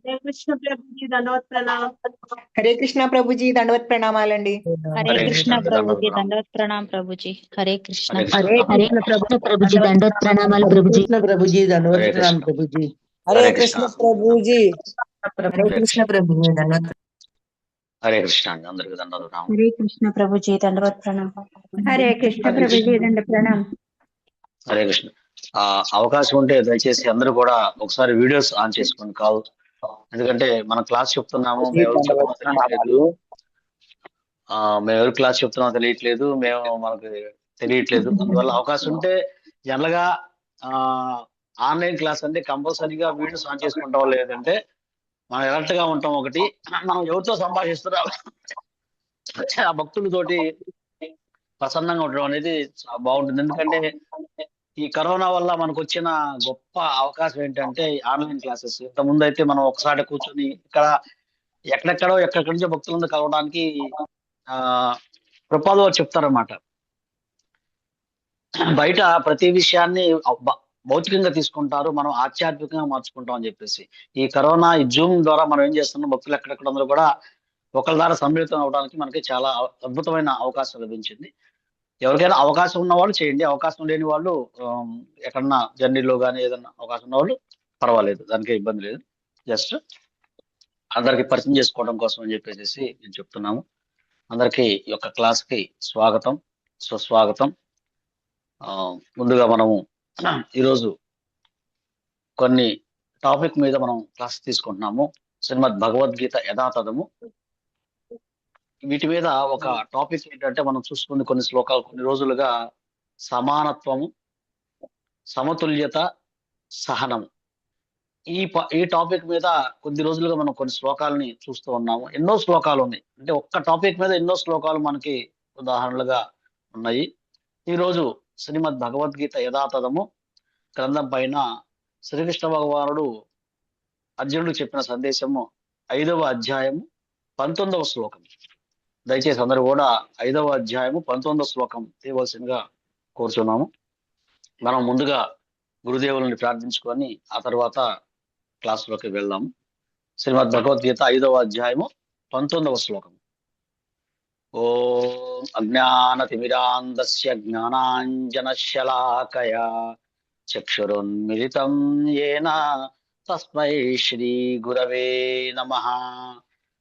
हरे कृष्ण प्रभु जी दंडवत प्रणाम। हरे कृष्णा प्रभु जी दंडवत प्रणामाలండి। हरे हरे कृष्ण कृष्ण प्रभु దండవత్ जी ప్రణామం. दंडवत प्रणाम प्रभु जी। हरे कृष्ण। హరే కృష్ణ हरे దండవత్ हरे कृष्ण प्रभु कृष्ण प्रभु जी दंडवत दंडवत प्रणाम हरे प्रभु जी। कृष्ण प्रभु जी दंडवत హరే प्रणाम కృష్ణ प्रभु जी। हरे హరే కృష్ణ कृष्ण प्रभु जी। हरे హరే कृष्ण కృష్ణ प्रभु जी धन्यवाद। హరే కృష్ణ అండి. అందరికీ దండవత్ ప్రణామం. हरे कृष्ण प्रभु जी दंडवत प्रणाम। हरे कृष्ण హరే प्रभु కృష్ణ जी दंड प्रणाम। హరే కృష్ణ. అవకాశం ఉంటే దయచేసి అందరూ కూడా ఒకసారి వీడియోస్ ఆన్ చేసుకోండి కాల్. ఎందుకంటే మనం క్లాస్ చెప్తున్నాము, जी మేము ఎవరికి दंडवत చెప్తున్నామో తెలియట్లేదు. प्रणामालु। మేము ఎవరికి క్లాస్ చెప్తున్నామో తెలియట్లేదు, మనకు తెలియట్లేదు. అందువల్ల అవకాశం ఉంటే జనరల్ గా ఆన్లైన్ క్లాస్ అంటే కంపల్సరీగా వీడియోస్ ఆన్ చేసుకుంటాం. లేదంటే మనం ఎలర్ట్ గా ఉంటాం. ఒకటి, మనం ఎవరితో సంభాషిస్తున్నాం ఆ భక్తులతోటి ప్రసన్నంగా ఉండడం అనేది బాగుంటుంది. ఎందుకంటే ఈ కరోనా వల్ల మనకు వచ్చిన గొప్ప అవకాశం ఏంటంటే ఆన్లైన్ క్లాసెస్. ఇంత ముందు అయితే మనం ఒకసారి కూర్చొని ఇక్కడ ఎక్కడెక్కడి నుంచో భక్తులను కలవడానికి ఆ ప్రపాదో చెప్తారన్నమాట. బయట ప్రతి విషయాన్ని భౌతికంగా తీసుకుంటారు, మనం ఆధ్యాత్మికంగా మార్చుకుంటాం అని చెప్పేసి. ఈ కరోనా ఈ జూమ్ ద్వారా మనం ఏం చేస్తున్నాం, భక్తులు ఎక్కడెక్కడందరూ కూడా ఒకరి ద్వారా సమ్మిళితం అవడానికి మనకి చాలా అద్భుతమైన అవకాశం లభించింది. ఎవరికైనా అవకాశం ఉన్న వాళ్ళు చేయండి, అవకాశం లేని వాళ్ళు ఎక్కడన్నా జర్నీలో కానీ ఏదన్నా అవకాశం ఉన్న వాళ్ళు పర్వాలేదు, దానికి ఇబ్బంది లేదు. జస్ట్ అందరికి పరిచయం చేసుకోవడం కోసం అని చెప్పేసి నేను చెప్తున్నాము. అందరికీ ఈ యొక్క క్లాస్ కి స్వాగతం, సుస్వాగతం. ముందుగా మనము ఈరోజు కొన్ని టాపిక్ మీద మనం క్లాస్ తీసుకుంటున్నాము. శ్రీమద్ భగవద్గీత యథాతథము. వీటి మీద ఒక టాపిక్ ఏంటంటే మనం చూసుకుని కొన్ని శ్లోకాలు కొన్ని రోజులుగా సమానత్వము, సమతుల్యత, సహనము. ఈ టాపిక్ మీద కొద్ది రోజులుగా మనం కొన్ని శ్లోకాలని చూస్తూ ఉన్నాము. ఎన్నో శ్లోకాలు ఉన్నాయి, అంటే ఒక్క టాపిక్ మీద ఎన్నో శ్లోకాలు మనకి ఉదాహరణలుగా ఉన్నాయి. ఈరోజు శ్రీమద్ భగవద్గీత యథాతథము గ్రంథం పైన శ్రీకృష్ణ భగవానుడు అర్జునుడికి చెప్పిన సందేశము 5వ అధ్యాయము 19వ శ్లోకం. దయచేసి అందరూ కూడా 5వ అధ్యాయము 19వ శ్లోకం తీయవలసిందిగా కోరుచున్నాము. మనం ముందుగా గురుదేవుల్ని ప్రార్థించుకొని ఆ తర్వాత క్లాసులోకి వెళ్దాము. శ్రీమద్ భగవద్గీత 5వ అధ్యాయము 19వ శ్లోకం. ఓం అజ్ఞానతిమిరాంధస్య జ్ఞానాంజనశలాకయా చక్షురున్మిలితం యేన తస్మై శ్రీ గురవే నమః.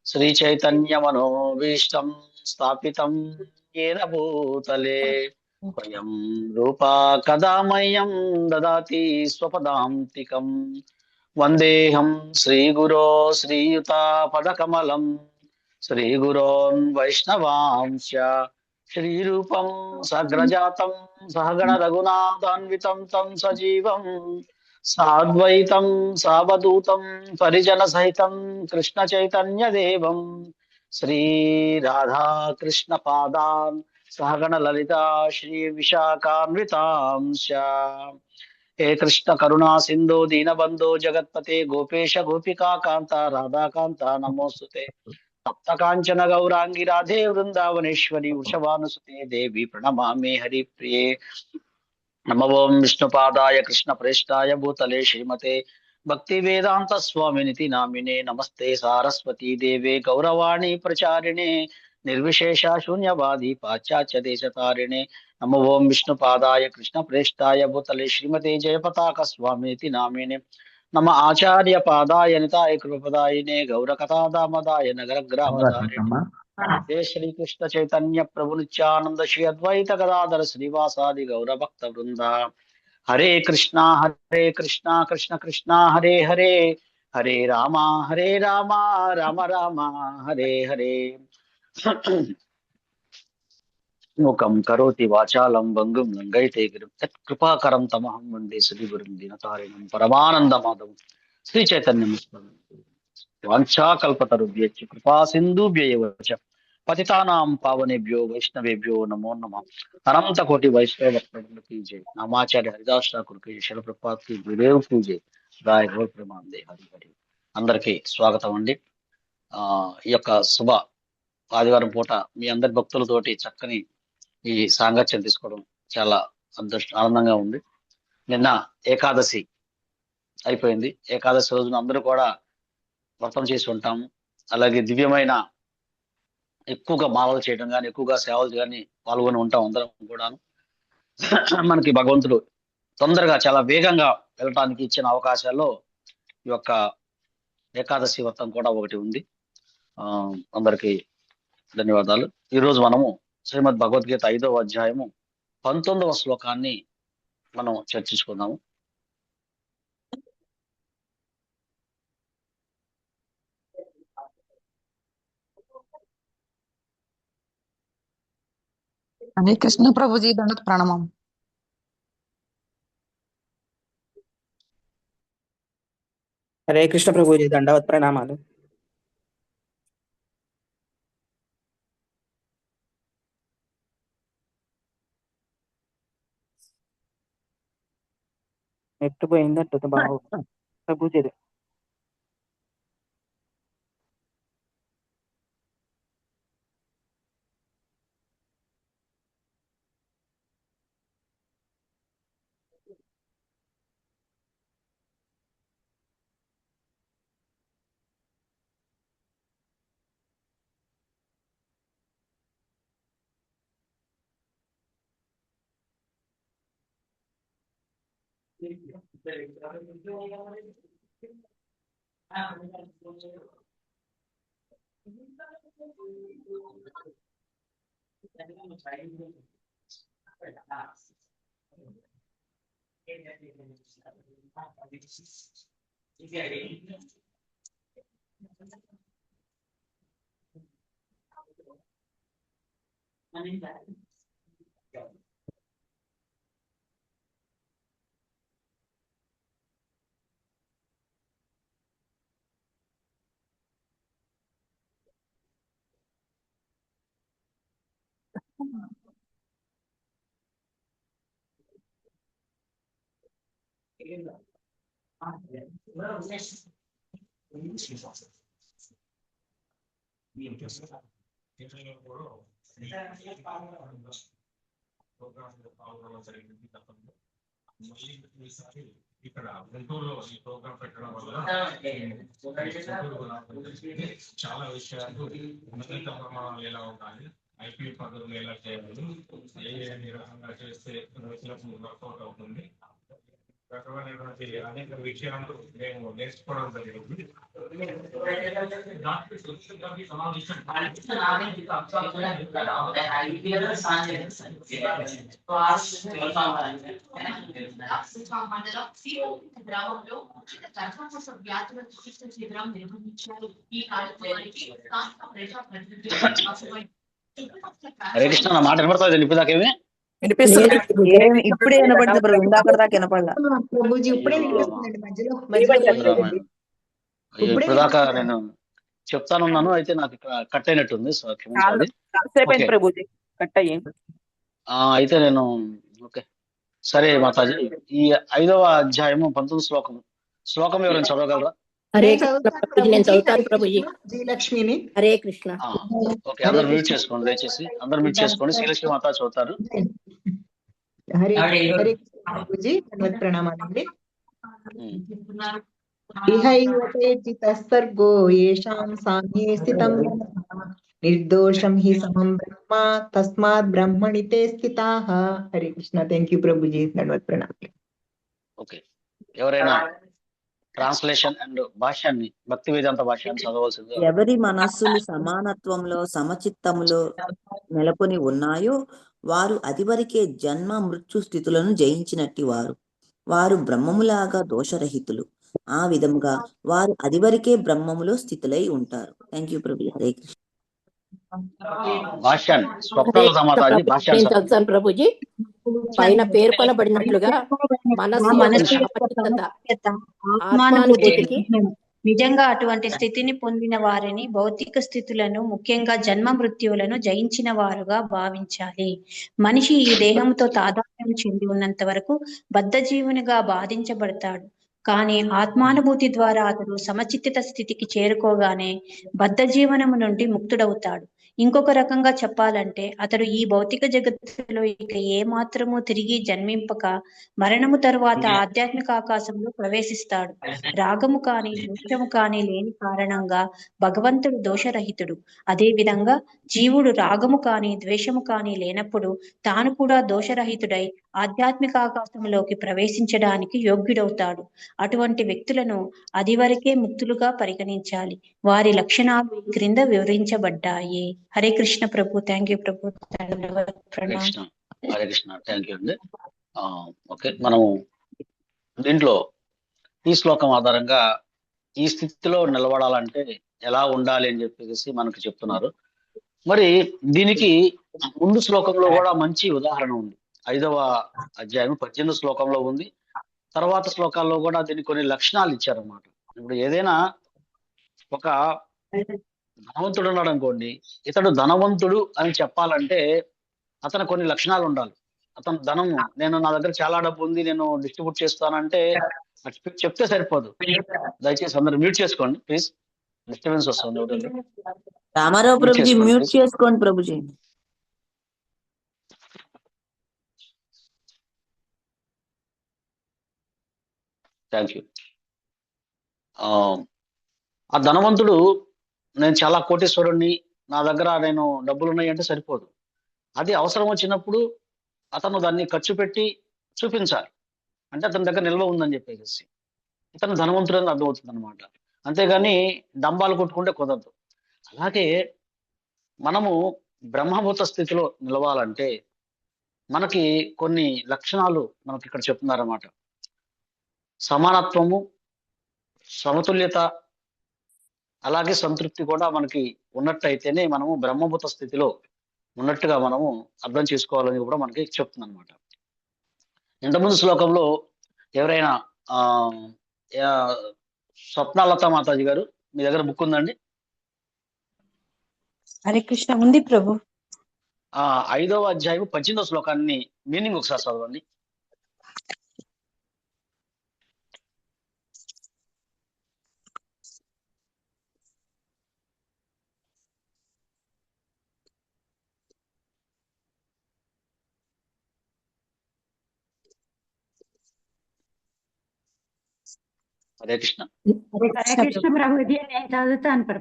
శ్రీ చైతన్య మనోభీష్టం స్థాపితం యేన భూతలే స్వయం రూపా కదా మह्यं దదాతి స్వపదాంతికం. వందేహం శ్రీగురో శ్రీయుతాపదకమలం శ్రీగురోన్ వైష్ణవాంశ శ్రీరూపం సగ్రజాతం సహగణ రఘునాథాన్వితం తం సజీవం సాద్వైతం సావధూతం పరిజన సహితం కృష్ణ చైతన్య దేవం శ్రీ రాధా కృష్ణ పాదాన్ సహగణ లలితా శ్రీ విశాఖాన్వితాంశ. హే కృష్ణ కరుణా సింధు దీనబంధో జగత్పతే గోపేశ గోపికా కాంత రాధాకాంత నమోస్తుతే. తప్త కాంచన గౌరాంగి రాధే వృందావనేశ్వరి వృషభానుసుతే దేవి ప్రణమామి హరిప్రియే. నమో ఓం విష్ణుపాదాయ కృష్ణ ప్రేష్టాయ భూతలే శ్రీమతే భక్తి వేదాంత స్వామినితి నామినే. నమస్తే సారస్వతీ దేవే గౌరవాణి ప్రచారిణే నిర్విశేష శూన్యవాది పాశ్చాత్య దేశతారిణే. నమో ఓం విష్ణుపాదాయ కృష్ణ ప్రేష్టాయ భూతలే శ్రీమతే జయపతాక స్వామినితి నామినే. నమ ఆచార్య పాదాయ నితాయ కృపదాయినే గౌరకథా దామదాయ నగర గ్రామదారిణే. జయ శ్రీకృష్ణ చైతన్య ప్రభు నిత్యానంద శ్రీ అద్వైత గదాధర శ్రీవాసాది గౌర భక్త వృంద. హరే కృష్ణ కృష్ణ కృష్ణ హరే హరే, హరే రామ రామ రామ హరే హరే. ముఖం కరోతి వాచాలం భంగుం లంఘయితే గిరం యత్కృపాకరం తమహం వందే శ్రీగురుం దీనతారిణం పరమానంద మాధవం శ్రీ చైతన్యం వాంఛాకల్పతరుభ్యశ్చ కృపా సింధుభ్యైవ చ పతితానాం పావనేభ్యో వైష్ణవేభ్యో నమో నమః. అనంత కోటి వైష్ణవ భక్తులకు की जय. నామాచార్య హరిదాస్ ఠాకూర్ की శిల ప్రభుపాద్ की గురుదేవ్ की जय. రాయ్ గౌర్ ప్రేమానందే హరి హరి. అందరికీ స్వాగతం అండి. ఈ యొక్క శుభ ఆదివారం పూట మీ అందరి భక్తులతోటి చక్కని ఈ సాంగత్యం తీసుకోవడం చాలా ఆనందంగా ఉంది. నిన్న ఏకాదశి అయిపోయింది. ఏకాదశి రోజున అందరూ కూడా వ్రతం చేసి ఉంటాము. అలాగే దివ్యమైన ఎక్కువగా మాలలు చేయడం కానీ, ఎక్కువగా సేవలు కానీ పాల్గొని ఉంటాం అందరం కూడాను. మనకి భగవంతుడు తొందరగా చాలా వేగంగా వెళ్ళటానికి ఇచ్చిన అవకాశాల్లో ఈ యొక్క ఏకాదశి వ్రతం కూడా ఒకటి ఉంది. అందరికీ ధన్యవాదాలు. ఈ రోజు మనము శ్రీమద్ భగవద్గీత 5వ అధ్యాయము 19వ శ్లోకాన్ని మనం చర్చించుకుందాము. హరే కృష్ణ ప్రభుజీ దండోత్ ప్రణామం. హరే కృష్ణ ప్రభుజీ దండవత్ ప్రణామాలు. నెట్ పోయిందట్టు బాబు ప్రభుజీ. ఇక్కడ గుంటూరులో ఈ ప్రోగ్రామ్ పెట్టడం వల్ల చాలా విషయాలు ఉన్నత ప్రమాణాలు ఎలా ఉండాలి, ఐపీ పద్ధతులు ఎలా చేయాలి, ఏ నిర్వహణగా చేస్తే రైతులకు వర్కౌట్ అవుతుంది, రకమైనటువంటి అనేక విషయాలు మేము నేర్చుకోవడం జరిగింది. గ్రామంలో గర్భకోశ వ్యాధుల చికిత్స శిబిరం నిర్వహించారు. ఈ కార్యక్రమానికి స్థానిక ప్రజాప్రతినిధులు హరే కృష్ణ, నా మాట వినపడుతుంది ఇప్పుడు దాకేమి? ఇప్పుడే వినపడింది ప్రభు, ఇందాక దాకా వినపడలా. ప్రభుజీ ఇప్పుడే వినిపిస్తుందండి, మధ్యలో ఇప్పుడు దాకా నేను చెప్తానున్నాను, అయితే నాకు కట్ అయినట్టుంది. సో క్షమించాలి. ప్రభుజీ కట్ అయ్యి. అయితే నేను ఓకే సరే మాతాజీ, ఈ 5వ అధ్యాయము 19వ శ్లోకం ఎవరైనా చదవగలరా? హరే కృష్ణ నేను చదువుతాను ప్రభుజీ. లక్ష్మిని. హరే కృష్ణ. ఓకే, అందరు మ్యూట్ చేసుకోండి, దయచేసి అందరు మ్యూట్ చేసుకోండి. శ్రీలక్ష్మి మాత చదువుతారు. హరే కృష్ణ ప్రభుజీ ధన్యవాద ప్రణామాలండి. ఇహైవతేజితస్సర్గో యేషాం సామ్యే స్థితం నిర్దోషం హి సమం బ్రహ్మ తస్మాత్ బ్రహ్మణి తే స్థితాః. హరే కృష్ణ. థ్యాంక్ యూ ప్రభుజీ ధన్యవాద ప్రణామాలు. ఓకే, ఎవరైనా ట్రాన్స్లేషన్ అండ్ భాష్యాన్ని, భక్తి వేదాంత భాష్యాన్ని చదవలసింది. ఎవరి మనస్సులు సమానత్వంలో సమచిత్తములో నెలకొని ఉన్నాయో వారు అదివరకే జన్మ మృత్యు స్థితులను జయించినట్టి వారు. వారు బ్రహ్మములాగా దోషరహితులు. ఆ విధముగా వారు అదివరకే బ్రహ్మములో స్థితులై ఉంటారు. థ్యాంక్ యూ ప్రభు. హరే కృష్ణ. భాష్యాన్ని స్వప్నాల సమాధానం భాష్యాన్ని ప్రభుజీ పైన పేర్కొనబడినట్లుగా నిజంగా అటువంటి స్థితిని పొందిన వారిని భౌతిక స్థితులను, ముఖ్యంగా జన్మ మృత్యువులను జయించిన వారుగా భావించాలి. మనిషి ఈ దేహంతో తాదాత్మ్యం చెంది ఉన్నంత వరకు బద్ధజీవునిగా బాధించబడతాడు. కానీ ఆత్మానుభూతి ద్వారా అతడు సమచిత్త స్థితికి చేరుకోగానే బద్ధ జీవనము నుండి ముక్తుడవుతాడు. ఇంకొక రకంగా చెప్పాలంటే అతడు ఈ భౌతిక జగత్తులో ఇక ఏ మాత్రము తిరిగి జన్మింపక మరణము తరువాత ఆధ్యాత్మిక ఆకాశంలో ప్రవేశిస్తాడు. రాగము కాని ద్వేషము కాని లేని కారణంగా భగవంతుడు దోషరహితుడు. అదే విధంగా జీవుడు రాగము కాని ద్వేషము కాని లేనప్పుడు తాను కూడా దోషరహితుడై ఆధ్యాత్మిక ఆకాశంలోకి ప్రవేశించడానికి యోగ్యుడవుతాడు. అటువంటి వ్యక్తులను అదివరకే ముక్తులుగా పరిగణించాలి. వారి లక్షణాలు ఈ క్రింద వివరించబడ్డాయి. హరే కృష్ణ ప్రభు. థ్యాంక్ యూ ప్రభు. ధన్యవాదాలు. హరే ప్రణామం. కృష్ణ. హరే కృష్ణ. థ్యాంక్ యూ అండి. ఓకే, మనము దీంట్లో ఈ శ్లోకం ఆధారంగా ఈ స్థితిలో నిలబడాలంటే ఎలా ఉండాలి అని చెప్పేసి మనకు చెప్తున్నారు. మరి దీనికి ముందు శ్లోకంలో కూడా మంచి ఉదాహరణ ఉంది. 5వ అధ్యాయం 18వ శ్లోకంలో ఉంది. తర్వాత శ్లోకాల్లో కూడా దీనికి కొన్ని లక్షణాలు ఇచ్చారన్నమాట. ఇప్పుడు ఏదైనా ఒక ధనవంతుడు ఉన్నాడు అనుకోండి, ఇతడు ధనవంతుడు అని చెప్పాలంటే అతను కొన్ని లక్షణాలు ఉండాలి. అతను ధనము, నేను నా దగ్గర చాలా డబ్బు ఉంది, నేను డిస్ట్రిబ్యూట్ చేస్తానంటే చెప్తే సరిపోదు. దయచేసి అందరు మ్యూట్ చేసుకోండి ప్లీజ్, డిస్టర్బెన్స్ వస్తుంది. రామారావు మ్యూట్ ప్రభుజీ చేసుకోండి మ్యూట్ ప్లీజ్. చేసుకోండి ప్రభుజీ. Thank you. ఆ ధనవంతుడు, నేను చాలా కోటీశ్వరుణ్ణి, నా దగ్గర నేను డబ్బులు ఉన్నాయి అంటే సరిపోదు. అది అవసరం వచ్చినప్పుడు అతను దాన్ని ఖర్చు పెట్టి చూపించాలి. అంటే అతని దగ్గర నిల్వ ఉందని చెప్పేసి ఇతను ధనవంతుడు అని అర్థమవుతుంది అనమాట. అంతేగాని డంబాలు కొట్టుకుంటే కుదరదు. అలాగే మనము బ్రహ్మభూత స్థితిలో నిలవాలంటే మనకి కొన్ని లక్షణాలు మనకి ఇక్కడ చెప్తున్నారన్నమాట. సమానత్వము, సమతుల్యత, అలాగే సంతృప్తి కూడా మనకి ఉన్నట్టయితేనే మనము బ్రహ్మభూత స్థితిలో ఉన్నట్టుగా మనము అర్థం చేసుకోవాలని కూడా మనకి చెప్తుంది అనమాట. ఇంతకుముందు శ్లోకంలో ఎవరైనా స్వప్నాలత మాతాజీ గారు, మీ దగ్గర బుక్ ఉందండి? హరే కృష్ణ. ఉంది ప్రభు. 5వ అధ్యాయం 18వ శ్లోకాన్ని మీనింగ్ ఒకసారి చదవండి. హరే కృష్ణ.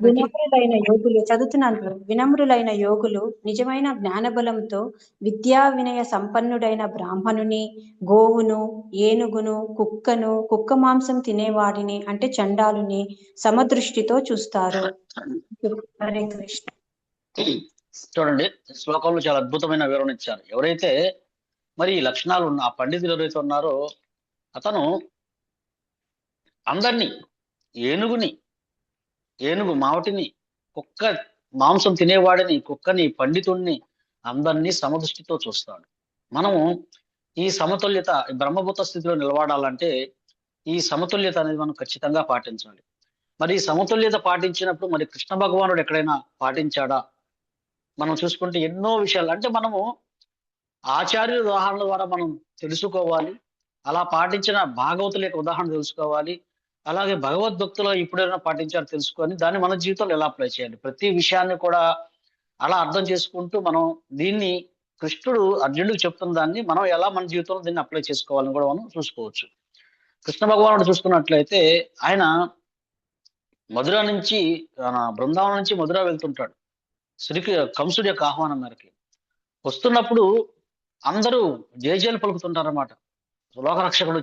వినమ్రులైన యోగులు, చదువుతున్నాను ప్రభు. వినమ్రులైన యోగులు నిజమైన జ్ఞానబలంతో విద్యా వినయ సంపన్నుడైన బ్రాహ్మణుని, గోవును, ఏనుగును, కుక్కను, కుక్క మాంసం తినేవాడిని అంటే చండాలుని సమదృష్టితో చూస్తారు. హరే కృష్ణ. చూడండి, శ్లోకంలో చాలా అద్భుతమైన వివరణ ఇచ్చారు. ఎవరైతే మరి ఈ లక్షణాలు ఉన్న ఆ పండితులు ఎవరైతే ఉన్నారో అతను అందరినీ, ఏనుగు మావటిని, కుక్క మాంసం తినేవాడిని, కుక్కని, పండితుడిని, అందరినీ సమదృష్టితో చూస్తాడు. మనము ఈ సమతుల్యత, బ్రహ్మభూత స్థితిలో నిలబడాలంటే ఈ సమతుల్యత అనేది మనం ఖచ్చితంగా పాటించాలి. మరి ఈ సమతుల్యత పాటించినప్పుడు మరి కృష్ణ భగవానుడు ఎక్కడైనా పాటించాడా? మనం చూసుకుంటే ఎన్నో విషయాలు, అంటే మనము ఆచార్యుల ఉదాహరణల ద్వారా మనం తెలుసుకోవాలి. అలా పాటించిన భాగవతుల యొక్క ఉదాహరణ తెలుసుకోవాలి. అలాగే భగవద్భక్తులు ఇప్పుడైనా పాటించారు తెలుసుకొని దాన్ని మన జీవితంలో ఎలా అప్లై చేయాలి, ప్రతి విషయాన్ని కూడా అలా అర్థం చేసుకుంటూ మనం దీన్ని, కృష్ణుడు అర్జునుడికి చెప్తున్న దాన్ని మనం ఎలా మన జీవితంలో దీన్ని అప్లై చేసుకోవాలని కూడా మనం చూసుకోవచ్చు. కృష్ణ భగవానుడు చూసుకున్నట్లయితే ఆయన మధుర నుంచి, బృందావనం నుంచి మధుర వెళ్తుంటాడు కంసుడి యొక్క ఆహ్వానం మేరకి. వస్తున్నప్పుడు అందరూ జయజయలు పలుకుతుంటారన్నమాట. లోకరక్షకుడు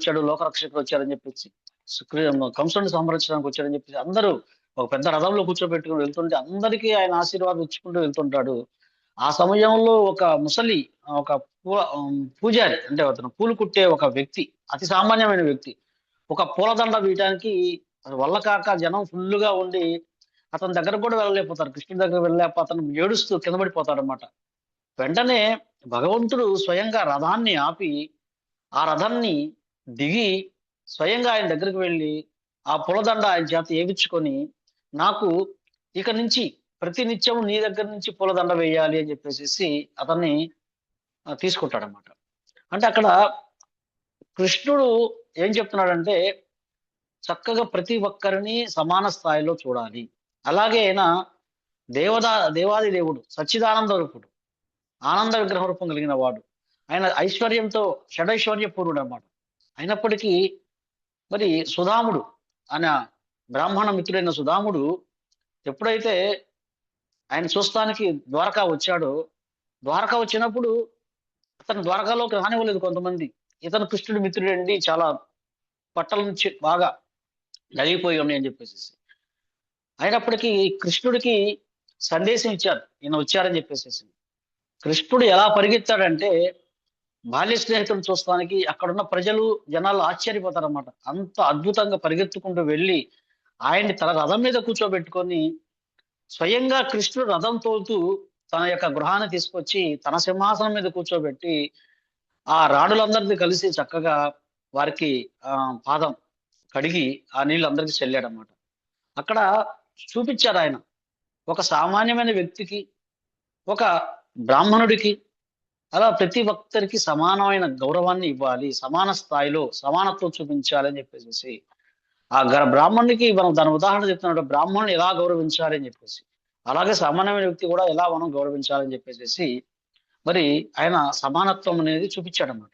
వచ్చాడని చెప్పేసి, కంసుడిని సంహరించడానికి వచ్చాడని చెప్పేసి అందరూ ఒక పెద్ద రథంలో కూర్చోబెట్టుకుని వెళ్తుంటే అందరికీ ఆయన ఆశీర్వాదం ఇచ్చుకుంటూ వెళ్తుంటాడు. ఆ సమయంలో ఒక ముసలి, ఒక పూజారి, అంటే అతను పూలు కుట్టే ఒక వ్యక్తి, అతి సామాన్యమైన వ్యక్తి, ఒక పూలదండ వేయడానికి వల్ల కాక జనం ఫుల్గా ఉండి అతని దగ్గర కూడా వెళ్ళలేకపోతారు. కృష్ణుడి దగ్గర వెళ్ళలేక అతను ఏడుస్తూ కింద పడిపోతాడు అనమాట. వెంటనే భగవంతుడు స్వయంగా రథాన్ని ఆపి ఆ రథాన్ని దిగి స్వయంగా ఆయన దగ్గరికి వెళ్ళి ఆ పూలదండ ఆయన చేత ఏవించుకొని, నాకు ఇక నుంచి ప్రతి నిత్యం నీ దగ్గర నుంచి పూలదండ వేయాలి అని చెప్పేసి అతన్ని తీసుకుంటాడనమాట. అంటే అక్కడ కృష్ణుడు ఏం చెప్తున్నాడంటే చక్కగా ప్రతి ఒక్కరిని సమాన స్థాయిలో చూడాలి. అలాగే ఆయన దేవాది దేవుడు, సచ్చిదానంద రూపుడు, ఆనంద విగ్రహ రూపం కలిగిన వాడు. ఆయన ఐశ్వర్యంతో షడైశ్వర్య పూర్వుడు అన్నమాట. అయినప్పటికీ మరి సుధాముడు ఆయన బ్రాహ్మణ మిత్రుడైన సుధాముడు ఎప్పుడైతే ఆయన చూస్తానికి ద్వారకా వచ్చాడో, ద్వారకా వచ్చినప్పుడు అతను ద్వారకాలోకి రానివ్వలేదు కొంతమంది. ఇతను కృష్ణుడి మిత్రుడండి, చాలా పట్టల నుంచి బాగా నలిగిపోయి ఉన్నాయి అని చెప్పేసి. అయినప్పటికీ కృష్ణుడికి సందేశం ఇచ్చారు, ఈయన వచ్చారని చెప్పేసి. కృష్ణుడు ఎలా పరిగెత్తాడంటే బాల్య స్నేహితుడు చూస్తానికి అక్కడున్న జనాలు ఆశ్చర్యపోతారన్నమాట. అంత అద్భుతంగా పరిగెత్తుకుంటూ వెళ్ళి ఆయన్ని తన రథం మీద కూర్చోబెట్టుకొని స్వయంగా కృష్ణుడు రథం తోలుతూ తన యొక్క గృహాన్ని తీసుకొచ్చి తన సింహాసనం మీద కూర్చోబెట్టి ఆ రాణులందరినీ కలిసి చక్కగా వారికి పాదం కడిగి ఆ నీళ్ళు అందరికీ చెల్లాడన్నమాట. అక్కడ చూపించారు ఆయన ఒక సామాన్యమైన వ్యక్తికి, ఒక బ్రాహ్మణుడికి, అలా ప్రతి భక్తుడికి సమానమైన గౌరవాన్ని ఇవ్వాలి, సమాన స్థాయిలో సమానత్వం చూపించాలి అని చెప్పేసి ఆ బ్రాహ్మణుడికి మనం దాని ఉదాహరణ చెప్తున్నాడు. బ్రాహ్మణుని ఎలా గౌరవించాలి అని చెప్పేసి, అలాగే సామాన్యమైన వ్యక్తి కూడా ఎలా మనం గౌరవించాలని చెప్పేసి మరి ఆయన సమానత్వం అనేది చూపించాడన్నమాట.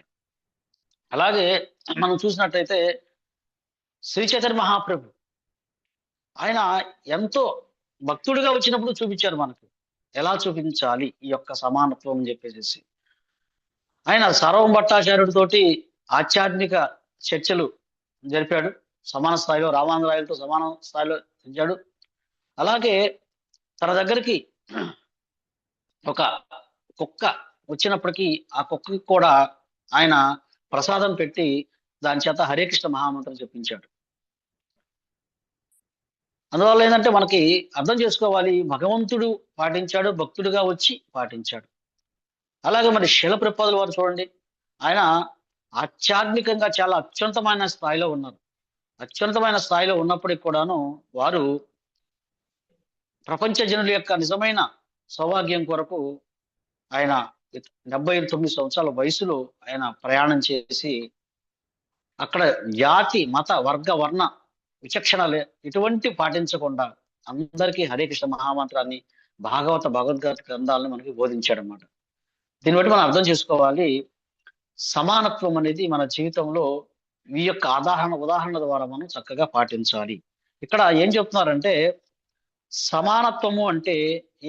అలాగే మనం చూసినట్టయితే శ్రీ చైతన్య మహాప్రభు ఆయన ఎంతో భక్తుడిగా వచ్చినప్పుడు చూపించారు మనకు ఎలా చూపించాలి ఈ యొక్క సమానత్వం అని చెప్పేసి. ఆయన సర్వం భట్టాచార్యుడితోటి ఆధ్యాత్మిక చర్చలు జరిపాడు, సమాన స్థాయిలో రామానందరాయలతో సమాన స్థాయిలో పెంచాడు. అలాగే తన దగ్గరికి ఒక కుక్క వచ్చినప్పటికీ ఆ కుక్కకి కూడా ఆయన ప్రసాదం పెట్టి దాని చేత హరే కృష్ణ మహామంత్రం చెప్పించాడు. అందువల్ల ఏంటంటే మనకి అర్థం చేసుకోవాలి, భగవంతుడు పాటించాడు, భక్తుడిగా వచ్చి పాటించాడు. అలాగే మరి శిల ప్రపాదుల వారు చూడండి, ఆయన ఆధ్యాత్మికంగా చాలా అత్యున్నతమైన స్థాయిలో ఉన్నారు. అత్యున్నతమైన స్థాయిలో ఉన్నప్పటికి కూడాను వారు ప్రపంచ జనుల యొక్క నిజమైన సౌభాగ్యం కొరకు ఆయన 79 సంవత్సరాల వయసులో ఆయన ప్రయాణం చేసి అక్కడ జాతి మత వర్గ వర్ణ విచక్షణలు ఇటువంటి పాటించకుండా అందరికీ హరే కృష్ణ మహామంత్రాన్ని భగవద్గీత గ్రంథాలను మనకి బోధించాడన్నమాట. దీన్ని బట్టి మనం అర్థం చేసుకోవాలి, సమానత్వం అనేది మన జీవితంలో ఈ యొక్క ఉదాహరణ ద్వారా మనం చక్కగా పాటించాలి. ఇక్కడ ఏం చెప్తున్నారంటే సమానత్వము అంటే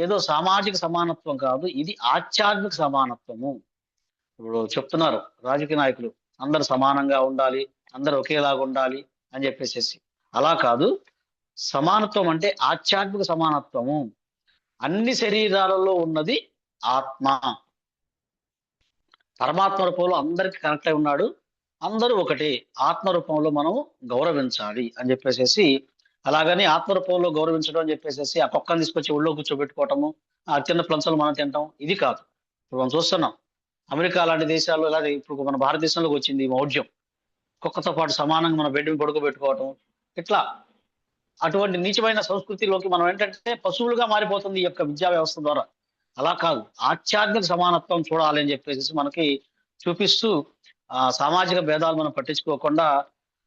ఏదో సామాజిక సమానత్వం కాదు, ఇది ఆధ్యాత్మిక సమానత్వము. ఇప్పుడు చెప్తున్నారు రాజకీయ నాయకులు అందరు సమానంగా ఉండాలి, అందరు ఒకేలాగా ఉండాలి అని చెప్పేసి. అలా కాదు, సమానత్వం అంటే ఆధ్యాత్మిక సమానత్వము. అన్ని శరీరాలలో ఉన్నది ఆత్మ, పరమాత్మ రూపంలో అందరికి కనెక్ట్ అయి ఉన్నాడు, అందరూ ఒకటే, ఆత్మ రూపంలో మనం గౌరవించాలి అని చెప్పేసి. అలాగని ఆత్మరూపంలో గౌరవించడం అని చెప్పేసి ఆ కుక్కను తీసుకొచ్చి ఒళ్ళో కూర్చోబెట్టుకోవటము, ఆ చిన్న ప్లంచలు మనం తింటాం, ఇది కాదు. ఇప్పుడు మనం చూస్తున్నాం అమెరికా లాంటి దేశాల్లో, అలాగే ఇప్పుడు మన భారతదేశంలోకి వచ్చింది మౌఢ్యం, కుక్కతో పాటు సమానంగా మన బెడ్ పడుకోబెట్టుకోవటం, ఇట్లా అటువంటి నీచమైన సంస్కృతిలోకి మనం ఏంటంటే పశువులుగా మారిపోతుంది ఈ యొక్క విద్యా వ్యవస్థ ద్వారా. అలా కాదు, ఆధ్యాత్మిక సమానత్వం చూడాలి అని చెప్పేసి మనకి చూపిస్తూ సామాజిక భేదాలు మనం పట్టించుకోకుండా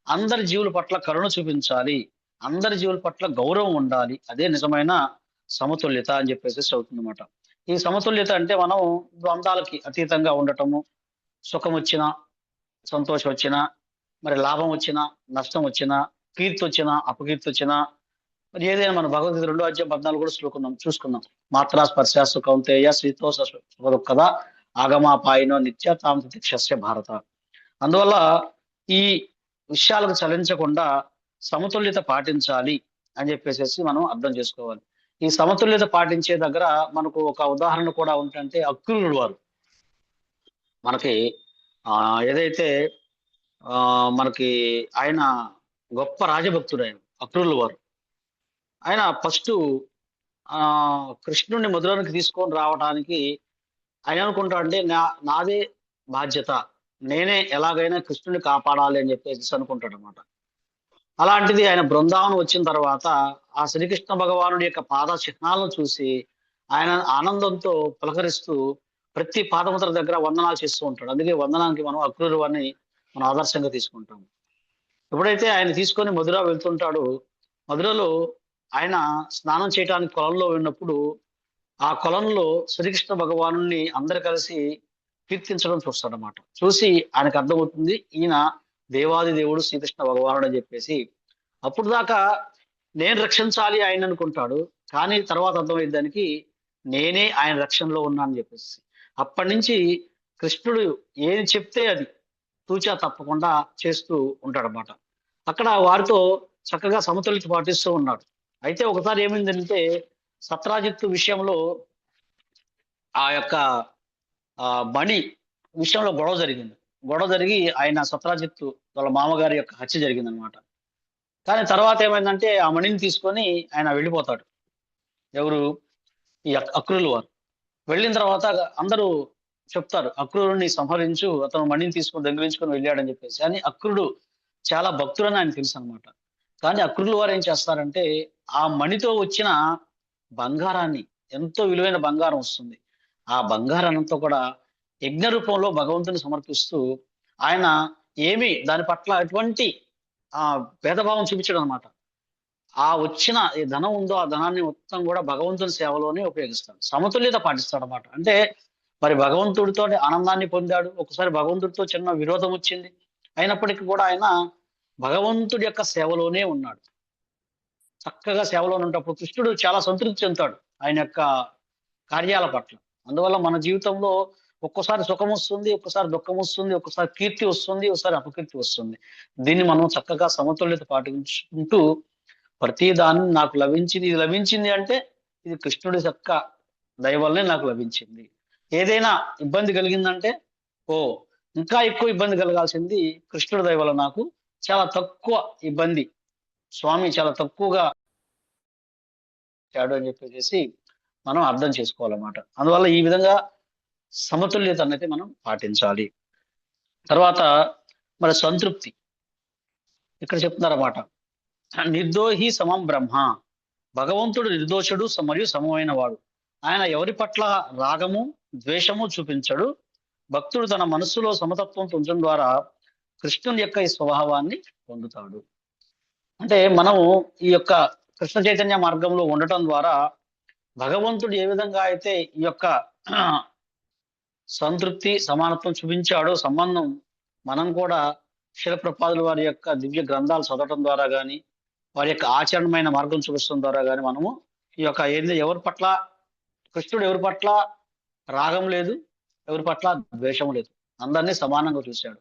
అందరి జీవుల పట్ల కరుణ చూపించాలి, అందరి జీవుల పట్ల గౌరవం ఉండాలి, అదే నిజమైన సమతుల్యత అని చెప్పేసి అవుతుందన్నమాట. ఈ సమతుల్యత అంటే మనం ద్వంద్వాలకి అతీతంగా ఉండటము, సుఖం వచ్చినా సంతోషం వచ్చినా, మరి లాభం వచ్చినా నష్టం వచ్చినా, కీర్తి వచ్చినా అపకీర్తి వచ్చినా, మరి ఏదైనా మన భగవద్గీత 2వ అధ్యాయం 14 కూడా చూసుకున్నాం. మాత్రా స్పర్శాసు కౌంతేయ శీతోష సుఖదుఃఖదా ఆగమాపాయినో నిత్య తాం తితిక్షస్య భారత. అందువల్ల ఈ విషయాలకు చలించకుండా సమతుల్యత పాటించాలి అని చెప్పేసి మనం అర్థం చేసుకోవాలి. ఈ సమతుల్యత పాటించే దగ్గర మనకు ఒక ఉదాహరణ కూడా ఉంటుంటే అక్రూరుడు వారు మనకి ఏదైతే మనకి ఆయన గొప్ప రాజభక్తుడు, ఆయన అక్రూరుల వారు. ఆయన ఫస్ట్ కృష్ణుడిని మధురానికి తీసుకొని రావడానికి ఆయన అనుకుంటా అంటే నాదే బాధ్యత, నేనే ఎలాగైనా కృష్ణుని కాపాడాలి అని చెప్పేసి అనుకుంటాడు అనమాట. అలాంటిది ఆయన బృందావనం వచ్చిన తర్వాత ఆ శ్రీకృష్ణ భగవానుడి యొక్క పాద చిహ్నాలను చూసి ఆయన ఆనందంతో పులకరిస్తూ ప్రతి పాదముద్ర దగ్గర వందనాలు చేస్తూ ఉంటాడు. అందుకే వందనానికి మనం అక్రూరు వారిని మనం ఆదర్శంగా తీసుకుంటాం. ఎప్పుడైతే ఆయన తీసుకొని మధుర వెళ్తుంటాడు, మధురలో ఆయన స్నానం చేయడానికి కొలంలో ఉన్నప్పుడు ఆ కొలంలో శ్రీకృష్ణ భగవాను అందరు కలిసి కీర్తించడం చూస్తాడనమాట. చూసి ఆయనకు అర్థమవుతుంది ఈయన దేవాది దేవుడు శ్రీకృష్ణ భగవానుడు అని చెప్పేసి. అప్పుడు దాకా నేను రక్షించాలి ఆయన అనుకుంటాడు, కానీ తర్వాత అర్థమైంది దానికి నేనే ఆయన రక్షణలో ఉన్నా అని చెప్పేసి. అప్పటి నుంచి కృష్ణుడు ఏది చెప్తే అది తూచా తప్పకుండా చేస్తూ ఉంటాడనమాట. అక్కడ వారితో చక్కగా సమతుల్యత పాటిస్తూ ఉన్నాడు. అయితే ఒకసారి ఏమైందంటే సత్రాజిత్తు విషయంలో ఆ యొక్క మణి విషయంలో గొడవ జరిగింది. గొడవ జరిగి ఆయన సత్రాజిత్తు వాళ్ళ మామగారి యొక్క హత్య జరిగింది అనమాట. కానీ తర్వాత ఏమైందంటే ఆ మణిని తీసుకొని ఆయన వెళ్ళిపోతాడు. ఎవరు? ఈ అక్రూరుల వారు. వెళ్ళిన తర్వాత అందరూ చెప్తారు అక్రూరుని సంహరించు, అతను మణిని తీసుకొని దొంగిలించుకొని వెళ్ళాడని చెప్పేసి. అని అక్రూరుడు చాలా భక్తుడని ఆయన తెలుసు అనమాట. కానీ అక్రూరుల వారు ఏం చేస్తారంటే ఆ మణితో వచ్చిన బంగారాన్ని, ఎంతో విలువైన బంగారం వస్తుంది, ఆ బంగారాన్నంతా కూడా యజ్ఞ రూపంలో భగవంతుని సమర్పిస్తూ ఆయన ఏమి దాని పట్ల ఎటువంటి భేదభావం చూపించడం అనమాట. ఆ వచ్చిన ఏ ధనం ఉందో ఆ ధనాన్ని మొత్తం కూడా భగవంతుని సేవలోనే ఉపయోగిస్తాడు, సమతుల్యత పాటిస్తాడు అనమాట. అంటే మరి భగవంతుడితో ఆనందాన్ని పొందాడు, ఒకసారి భగవంతుడితో చిన్న విరోధం వచ్చింది, అయినప్పటికీ కూడా ఆయన భగవంతుడి యొక్క సేవలోనే ఉన్నాడు. చక్కగా సేవలో ఉన్నప్పుడు కృష్ణుడు చాలా సంతృప్తి చెందుతాడు ఆయన యొక్క కార్యాల పట్ల. అందువల్ల మన జీవితంలో ఒక్కోసారి సుఖం వస్తుంది, ఒక్కసారి దుఃఖం వస్తుంది, ఒక్కసారి కీర్తి వస్తుంది, ఒకసారి అపకీర్తి వస్తుంది. దీన్ని మనం చక్కగా సమతుల్యత పాటించుకుంటూ ప్రతి దాన్ని నాకు లభించింది, ఇది లభించింది అంటే ఇది కృష్ణుడి యొక్క దయ వల్లనే నాకు లభించింది. ఏదైనా ఇబ్బంది కలిగిందంటే ఇంకా ఎక్కువ ఇబ్బంది కలగాల్సింది కృష్ణుడి దయ వల్ల నాకు చాలా తక్కువ ఇబ్బంది, స్వామి చాలా తక్కువగా చాడు అని చెప్పేసి మనం అర్థం చేసుకోవాలన్నమాట. అందువల్ల ఈ విధంగా సమతుల్యత అనేది మనం పాటించాలి. తర్వాత మరి సంతృప్తి ఇక్కడ చెప్తున్నారన్నమాట. నిర్దోహి సమం బ్రహ్మ, భగవంతుడు నిర్దోషుడు మరియు సమమైన వాడు. ఆయన ఎవరి పట్ల రాగము ద్వేషము చూపించడు. భక్తుడు తన మనస్సులో సమతత్వం ఉంచడం ద్వారా కృష్ణుని యొక్క ఈ స్వభావాన్ని పొందుతాడు. అంటే మనము ఈ యొక్క కృష్ణ చైతన్య మార్గంలో ఉండటం ద్వారా భగవంతుడు ఏ విధంగా అయితే ఈ యొక్క సంతృప్తి సమానత్వం చూపించాడో సంబంధం మనం కూడా శిలప్రపాదుల వారి యొక్క దివ్య గ్రంథాలు చదవటం ద్వారా కానీ వారి యొక్క ఆచరణమైన మార్గం చూపించడం ద్వారా కానీ మనము ఈ యొక్క ఎవరి పట్ల కృష్ణుడు ఎవరి పట్ల రాగం లేదు, ఎవరి పట్ల ద్వేషం లేదు, అందరినీ సమానంగా చూశాడు.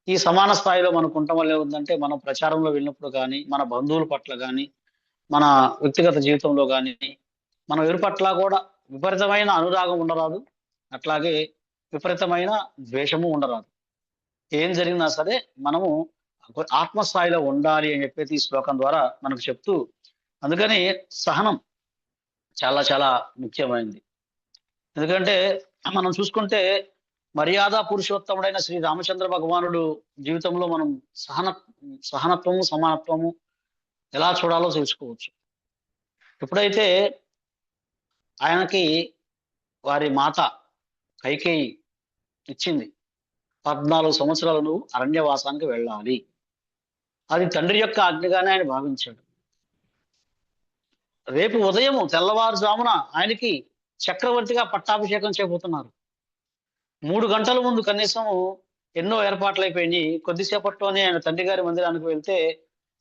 ఈ సమాన స్థాయిలో మనకు ఉండటం వల్ల ఏముందంటే మనం ప్రచారంలో వెళ్ళినప్పుడు కానీ మన బంధువుల పట్ల కానీ మన వ్యక్తిగత జీవితంలో కానీ మనం ఎవరి పట్ల కూడా విపరీతమైన అనురాగం ఉండరాదు, అట్లాగే విపరీతమైన ద్వేషము ఉండరాదు. ఏం జరిగినా సరే మనము ఆత్మస్థాయిలో ఉండాలి అని చెప్పేసి ఈ శ్లోకం ద్వారా మనకు చెప్తూ, అందుకని సహనం చాలా చాలా ముఖ్యమైనది. ఎందుకంటే మనం చూసుకుంటే మర్యాద పురుషోత్తముడైన శ్రీ రామచంద్ర భగవానుడు జీవితంలో మనం సహనత్వము సమానత్వము ఎలా చూడాలో తెలుసుకోవచ్చు. ఎప్పుడైతే ఆయనకి వారి మాత కైకేయి ఇచ్చింది 14 సంవత్సరాలు నువ్వు అరణ్యవాసానికి వెళ్ళాలి, అది తండ్రి యొక్క ఆజ్ఞగానే ఆయన భావించాడు. రేపు ఉదయం తెల్లవారుజామున ఆయనకి చక్రవర్తిగా పట్టాభిషేకం చేయబోతున్నారు. 3 గంటల ముందు కనీసం ఎన్నో ఏర్పాట్లు అయిపోయినాయి. కొద్దిసేపట్లోనే ఆయన తండ్రి గారి మందిరానికి వెళ్తే